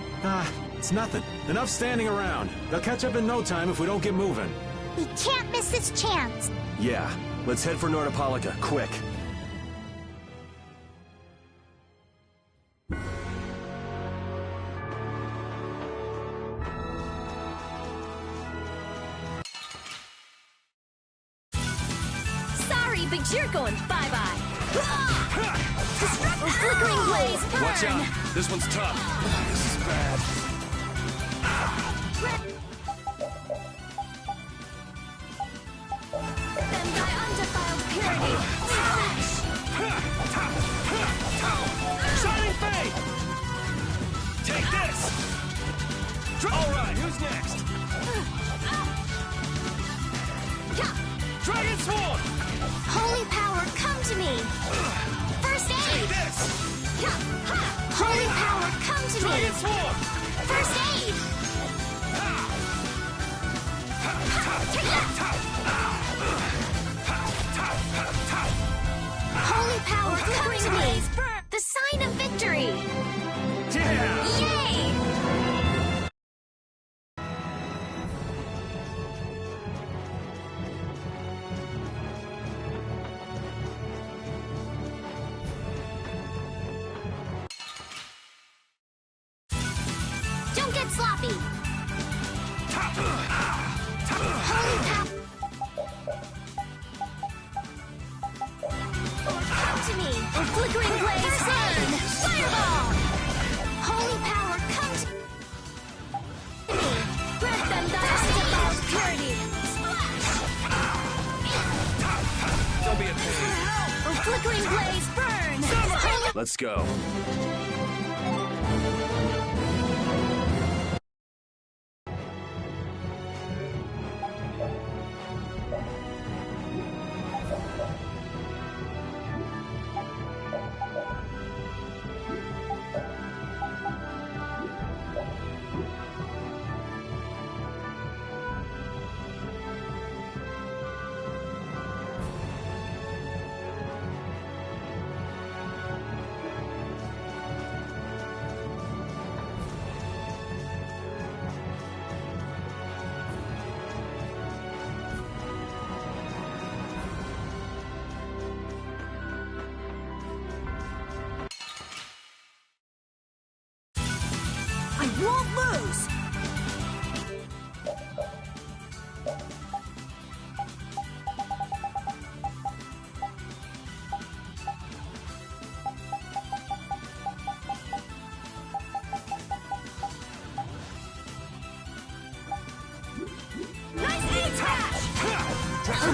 It's nothing. Enough standing around. They'll catch up in no time if we don't get moving. We can't miss this chance. Yeah, let's head for Nordopolica, quick. Sorry, but you're going bye-bye. Flickering blaze, burn! Watch out! This one's tough. This is bad. Them by undefiled purity. Shining Fate! Take this! All right, who's next? Dragon Sword! Holy power, come to me. First aid. Take this! Holy power, come to me. Dragon Sword! First aid. Holy power, come to me. The sign of victory. Yeah! Yay! Don't get sloppy. Holy power. Come to me. A flickering blaze, burn! Fireball. Holy power, come to me. Grant them thy undefiled purity. Don't be a pain. A flickering blaze, burn! Let's go.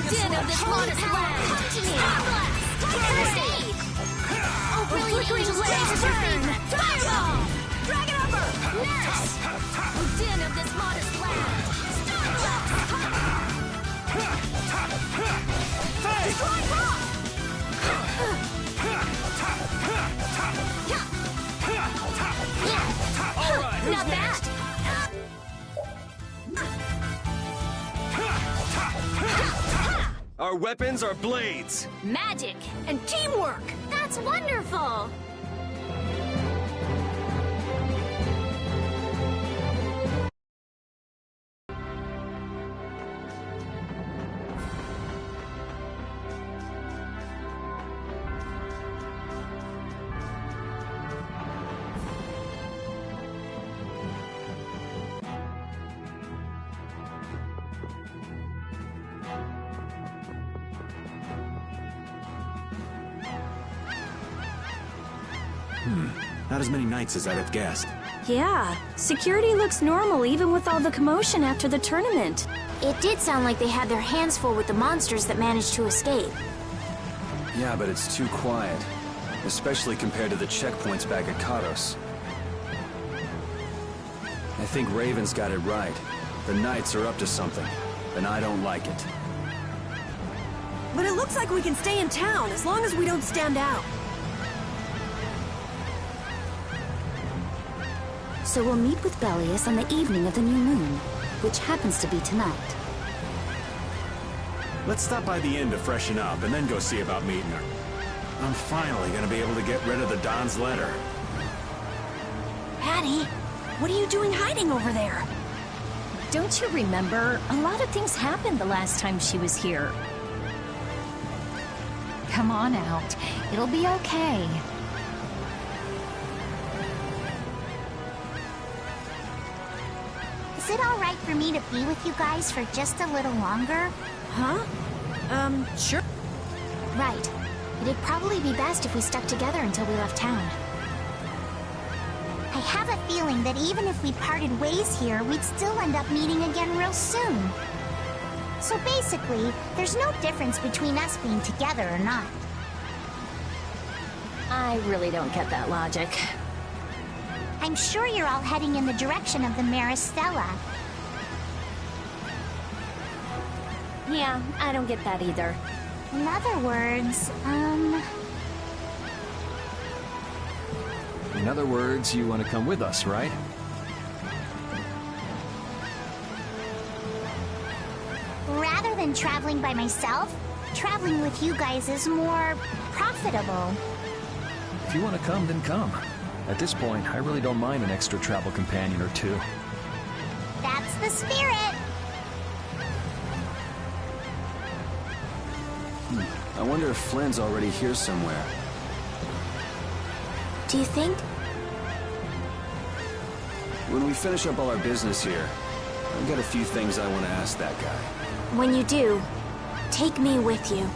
din of this modest land! First aid! Oh, brilliant angels, laser burn! Fireball! Dragon Umber! Nurse! Oh, din of this modest land! Destroy rock! All right, who's Not next? bad! Our weapons are blades. Magic and teamwork! That's wonderful! Not as many knights as I'd have guessed. Yeah, security looks normal even with all the commotion after the tournament. It did sound like they had their hands full with the monsters that managed to escape. Yeah, but it's too quiet. Especially compared to the checkpoints back at Kados. I think Raven's got it right. The Knights are up to something, and I don't like it. But it looks like we can stay in town as long as we don't stand out. So we'll meet with Bellius on the evening of the new moon, which happens to be tonight. Let's stop by the inn to freshen up and then go see about meeting her. I'm finally gonna be able to get rid of the Don's letter. Patty, what are you doing hiding over there? Don't you remember? A lot of things happened the last time she was here. Come on out. It'll be okay. Is it all right for me to be with you guys for just a little longer? Huh? Sure. Right. It'd probably be best if we stuck together until we left town. I have a feeling that even if we parted ways here, we'd still end up meeting again real soon. So basically, there's no difference between us being together or not. I really don't get that logic. I'm sure you're all heading in the direction of the Maristella. Yeah, I don't get that either. In other words, In other words, you want to come with us, right? rather than traveling by myself, traveling with you guys is more profitable. If you want to come, then come. At this point, I really don't mind an extra travel companion or two. That's the spirit! I wonder if Flynn's already here somewhere. Do you think? When we finish up all our business here, I've got a few things I want to ask that guy. When you do, take me with you.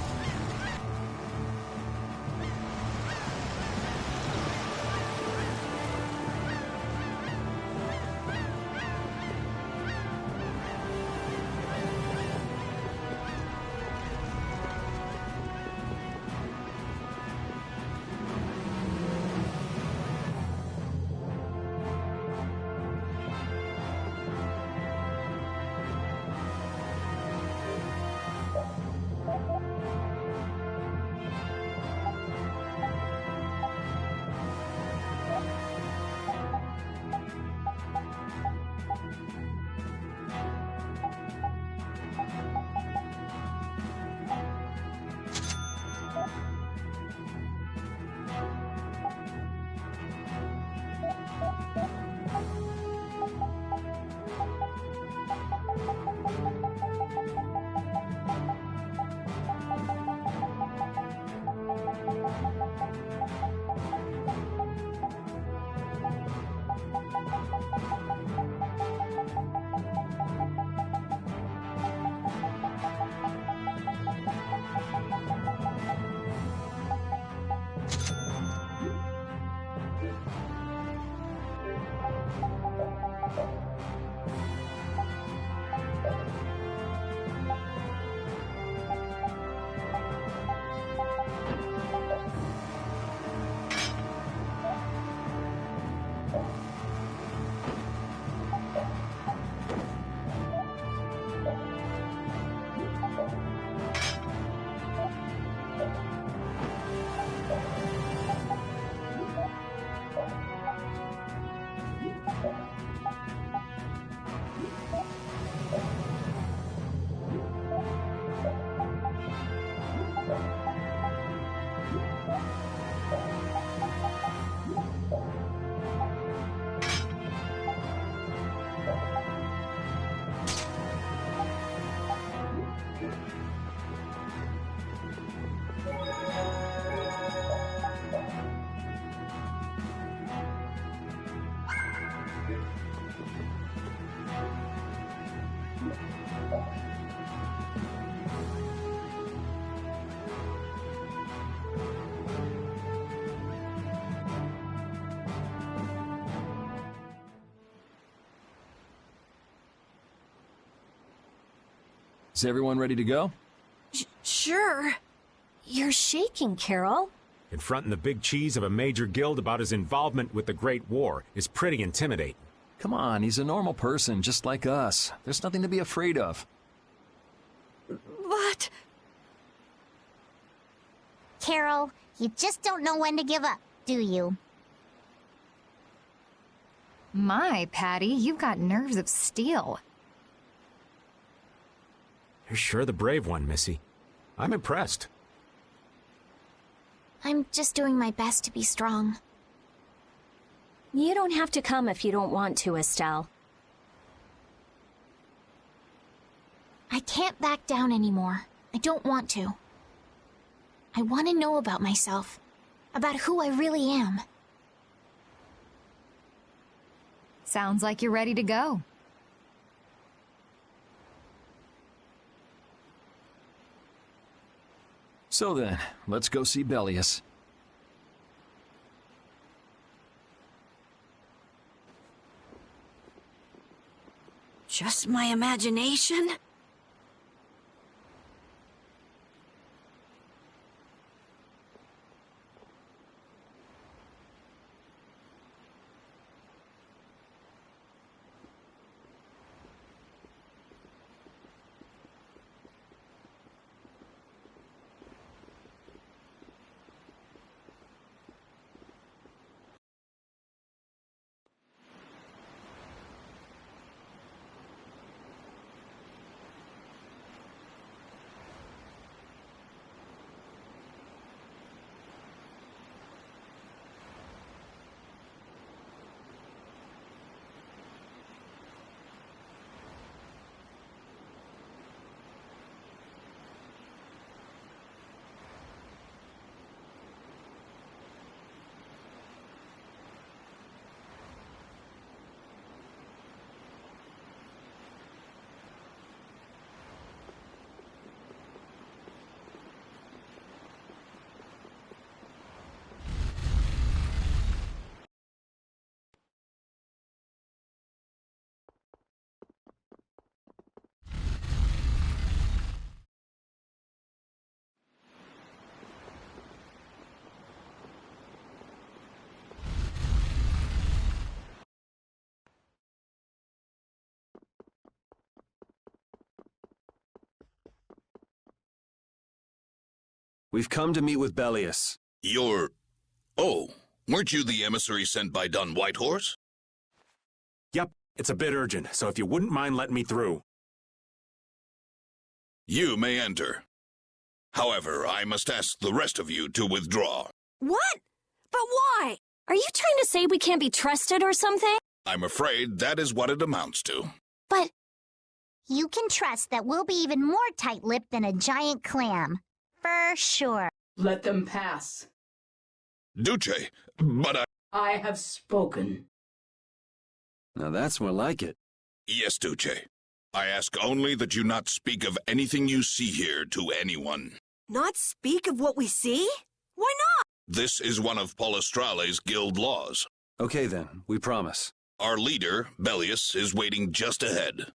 Is everyone ready to go? Sure. You're shaking, Carol. Confronting the big cheese of a major guild about his involvement with the Great War is pretty intimidating. Come on, he's a normal person, just like us. There's nothing to be afraid of. But... Carol, you just don't know when to give up, do you? My, Patty, you've got nerves of steel. You're sure the brave one, Missy. I'm impressed. I'm just doing my best to be strong. You don't have to come if you don't want to, Estelle. I can't back down anymore. I don't want to. I want to know about myself, about who I really am. Sounds like you're ready to go. So then, let's go see Bellius. Just my imagination? We've come to meet with Bellius. Oh, weren't you the emissary sent by Don Whitehorse? Yep, it's a bit urgent, so if you wouldn't mind letting me through. You may enter. However, I must ask the rest of you to withdraw. What? But why? Are you trying to say we can't be trusted or something? I'm afraid that is what it amounts to. But you can trust that we'll be even more tight-lipped than a giant clam. For sure. Let them pass. Duce, but I have spoken. Now that's more like it. Yes, Duce. I ask only that you not speak of anything you see here to anyone. Not speak of what we see? Why not? This is one of Polestrale's guild laws. Okay then, we promise. Our leader, Bellius, is waiting just ahead.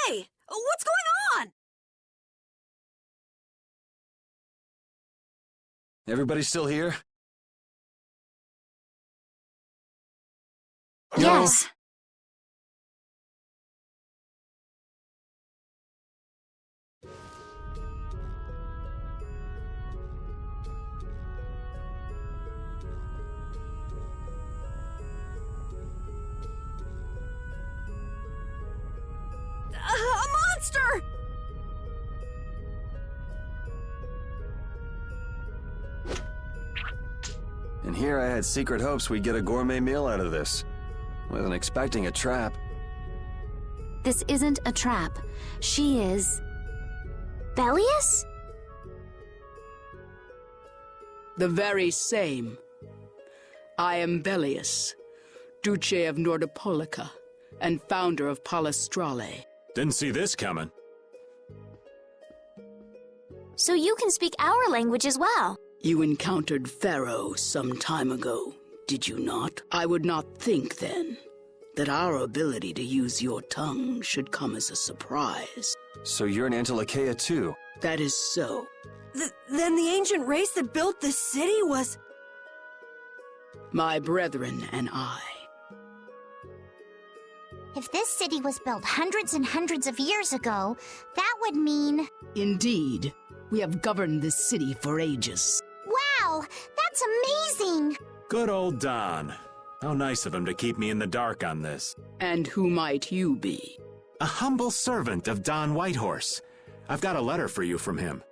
Hey! What's going on? Everybody still here? Yes. A monster! And here I had secret hopes we'd get a gourmet meal out of this. Wasn't expecting a trap. This isn't a trap. She is... Bellius? The very same. I am Belius, Duce of Nordopolica, and founder of Palestrale. Didn't see this coming. So you can speak our language as well. You encountered Pharaoh some time ago, did you not? I would not think then that our ability to use your tongue should come as a surprise. So you're an Antilocheia too? That is so. Then the ancient race that built this city was... My brethren and I. If this city was built hundreds and hundreds of years ago, that would mean... Indeed. We have governed this city for ages. Wow! That's amazing! Good old Don. How nice of him to keep me in the dark on this. And who might you be? A humble servant of Don Whitehorse. I've got a letter for you from him.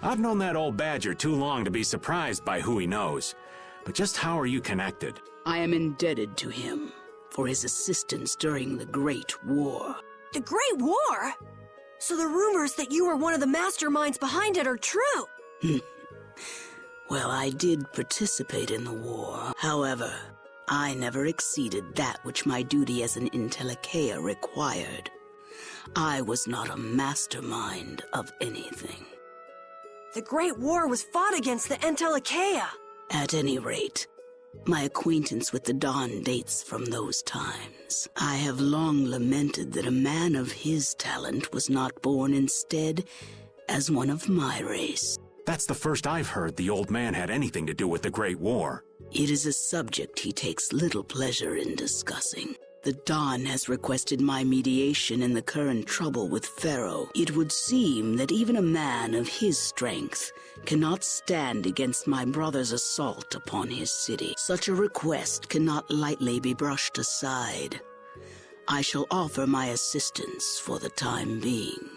I've known that old badger too long to be surprised by who he knows. But just how are you connected? I am indebted to him for his assistance during the Great War. The Great War? So the rumors that you were one of the masterminds behind it are true? Well, I did participate in the war. However, I never exceeded that which my duty as an Intellicheia required. I was not a mastermind of anything. The Great War was fought against the Entellicheia. At any rate, my acquaintance with the Dawn dates from those times. I have long lamented that a man of his talent was not born instead as one of my race. That's the first I've heard the old man had anything to do with the Great War. It is a subject he takes little pleasure in discussing. The Dawn has requested my mediation in the current trouble with Pharaoh. It would seem that even a man of his strength cannot stand against my brother's assault upon his city. Such a request cannot lightly be brushed aside. I shall offer my assistance for the time being.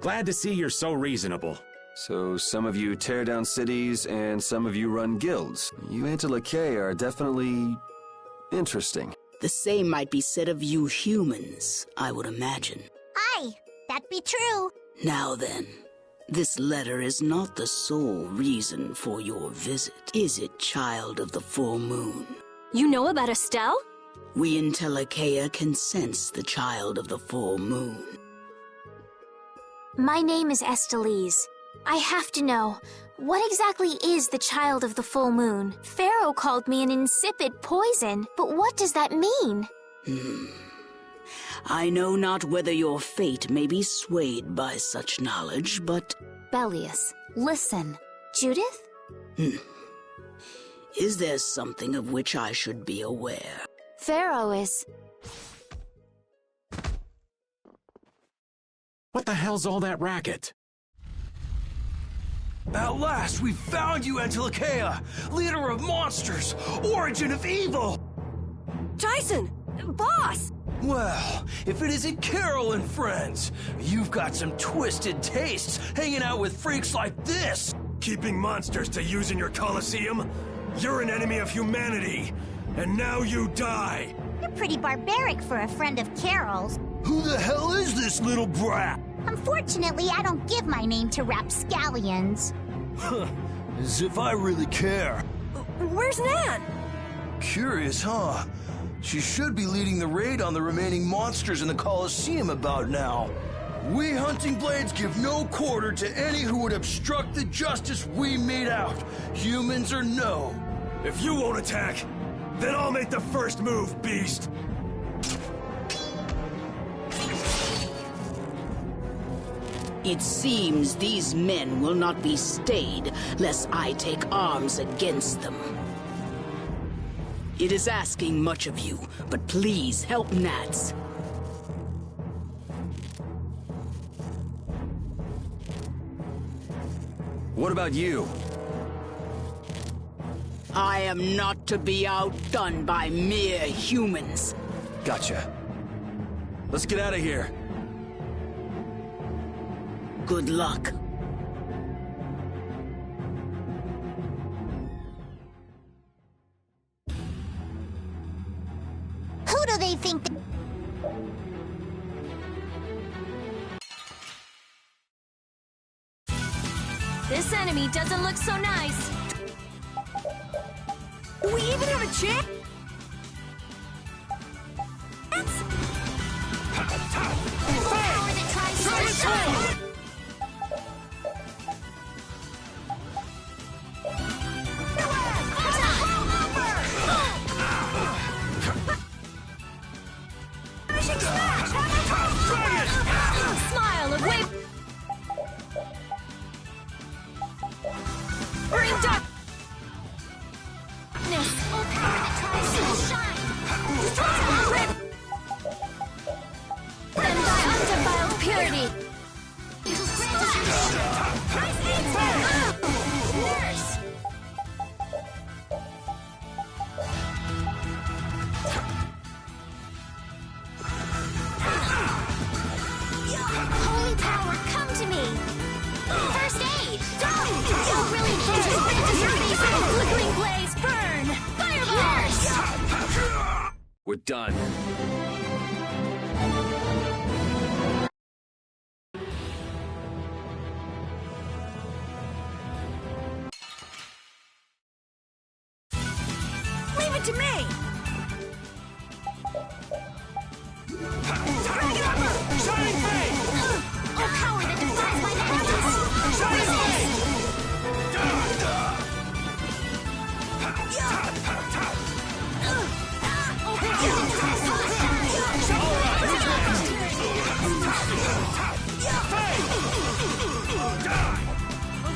Glad to see you're so reasonable. So some of you tear down cities and some of you run guilds. You Antilocheia are definitely interesting. The same might be said of you humans, I would imagine. Aye, that be true. Now then, this letter is not the sole reason for your visit, is it, child of the full moon? You know about Estelle? We Intellicheia can sense the child of the full moon. My name is Estelise. I have to know, what exactly is the child of the full moon? Pharaoh called me an insipid poison, but what does that mean? I know not whether your fate may be swayed by such knowledge, but... Belius, listen. Judith? Is there something of which I should be aware? Pharaoh is... What the hell's all that racket? At last, we found you, Antilocheia! Leader of monsters! Origin of evil! Tyson! Boss! Well, if it isn't Carol and friends, you've got some twisted tastes hanging out with freaks like this! Keeping monsters to use in your Colosseum? You're an enemy of humanity, and now you die! You're pretty barbaric for a friend of Carol's. Who the hell is this little brat? Unfortunately, I don't give my name to rapscallions. As if I really care. Where's Nan? Curious, huh? She should be leading the raid on the remaining monsters in the Colosseum about now. We Hunting Blades give no quarter to any who would obstruct the justice we mete out, humans or no. If you won't attack, then I'll make the first move, beast. It seems these men will not be stayed, lest I take arms against them. It is asking much of you, but please help Nats. What about you? I am not to be outdone by mere humans. Gotcha. Let's get out of here. Good luck. Who do they think... This enemy doesn't look so nice. Do we even have a chance? Power that tries so shine. Smile away. Bring darkness. Oh, power that tries so shine. Then thy undefiled purity. Nurse. Holy power, come to me. First aid. Oh, brilliant angels, grant us your favor. Flickering blaze, burn. Fireballs. We're done. Leave it to me! Oh, power that defies my enemies.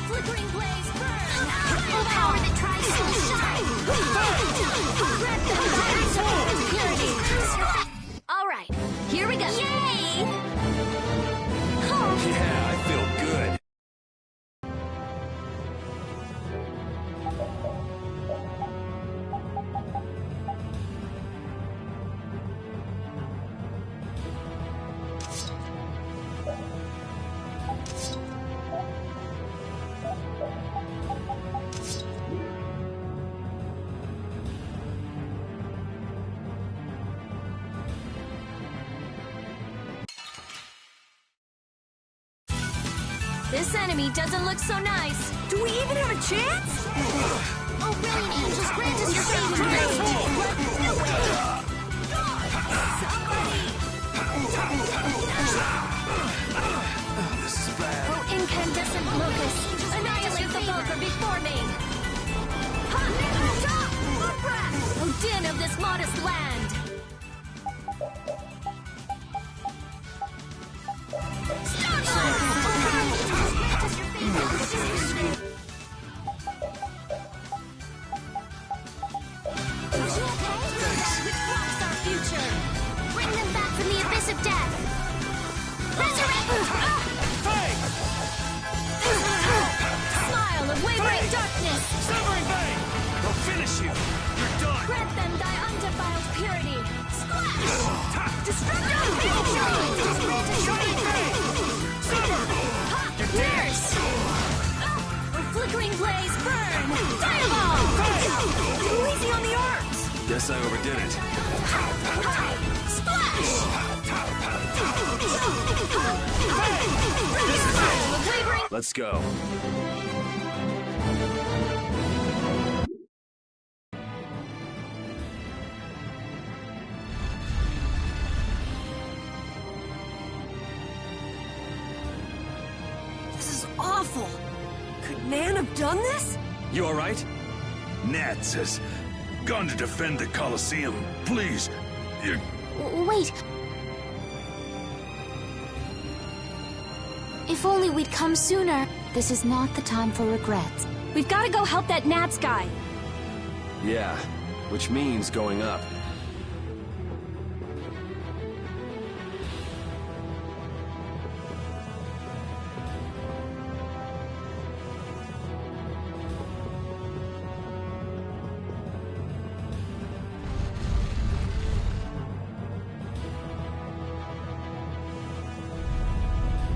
Flickering blaze, burn. Oh, power that tries so shine. Grant them thy undefiled purity. All right, here we go. Yay! Yeah, I feel good. This enemy doesn't look so nice. Do we even have a chance? Oh, brilliant angels, grant us your favor. This is bad. Oh, incandescent locust. Annihilate the vulgar before me. Oh, din of this modest land. Bring them back from the abyss of death. Resurrect! Smile of wavering darkness. Severing Vein! They'll finish you! You're done! Grant them thy undefiled purity. Splash! Destructive Shining Vein! Sever! Nurse! A flickering blaze, burn! Fireball! Too easy on the arms! Guess I overdid it. Splash! Let's go. This is awful. Could Nan have done this? You all right? Nat says, gone to defend the Colosseum. Please, you... Wait. If only we'd come sooner. This is not the time for regrets. We've got to go help that Nats guy. Yeah, which means going up.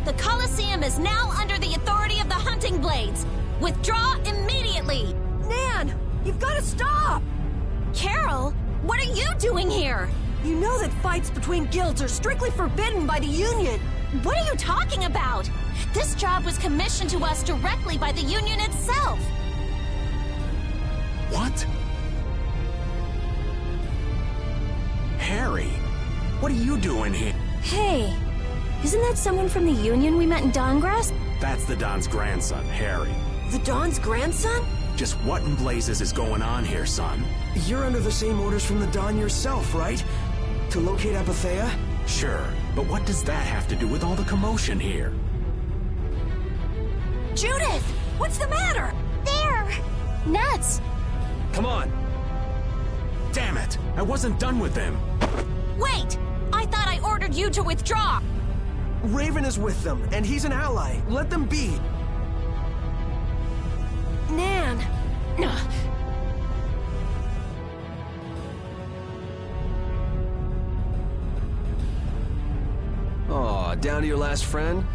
The Colosseum is now under the authority of the Hunting Blades. Withdraw immediately! Nan, you've got to stop! Carol, what are you doing here? You know that fights between guilds are strictly forbidden by the Union. What are you talking about? This job was commissioned to us directly by the Union itself. What? Harry, what are you doing here? Hey, isn't that someone from the Union we met in Dawngrass? That's the Don's grandson, Harry. The Dawn's grandson? Just what in blazes is going on here, son? You're under the same orders from the Dawn yourself, right? To locate Apathea? Sure, but what does that have to do with all the commotion here? Judith! What's the matter? There! Nuts! Come on! Damn it! I wasn't done with them! Wait! I thought I ordered you to withdraw! Raven is with them, and he's an ally. Let them be. Nan! Aw, down to your last friend?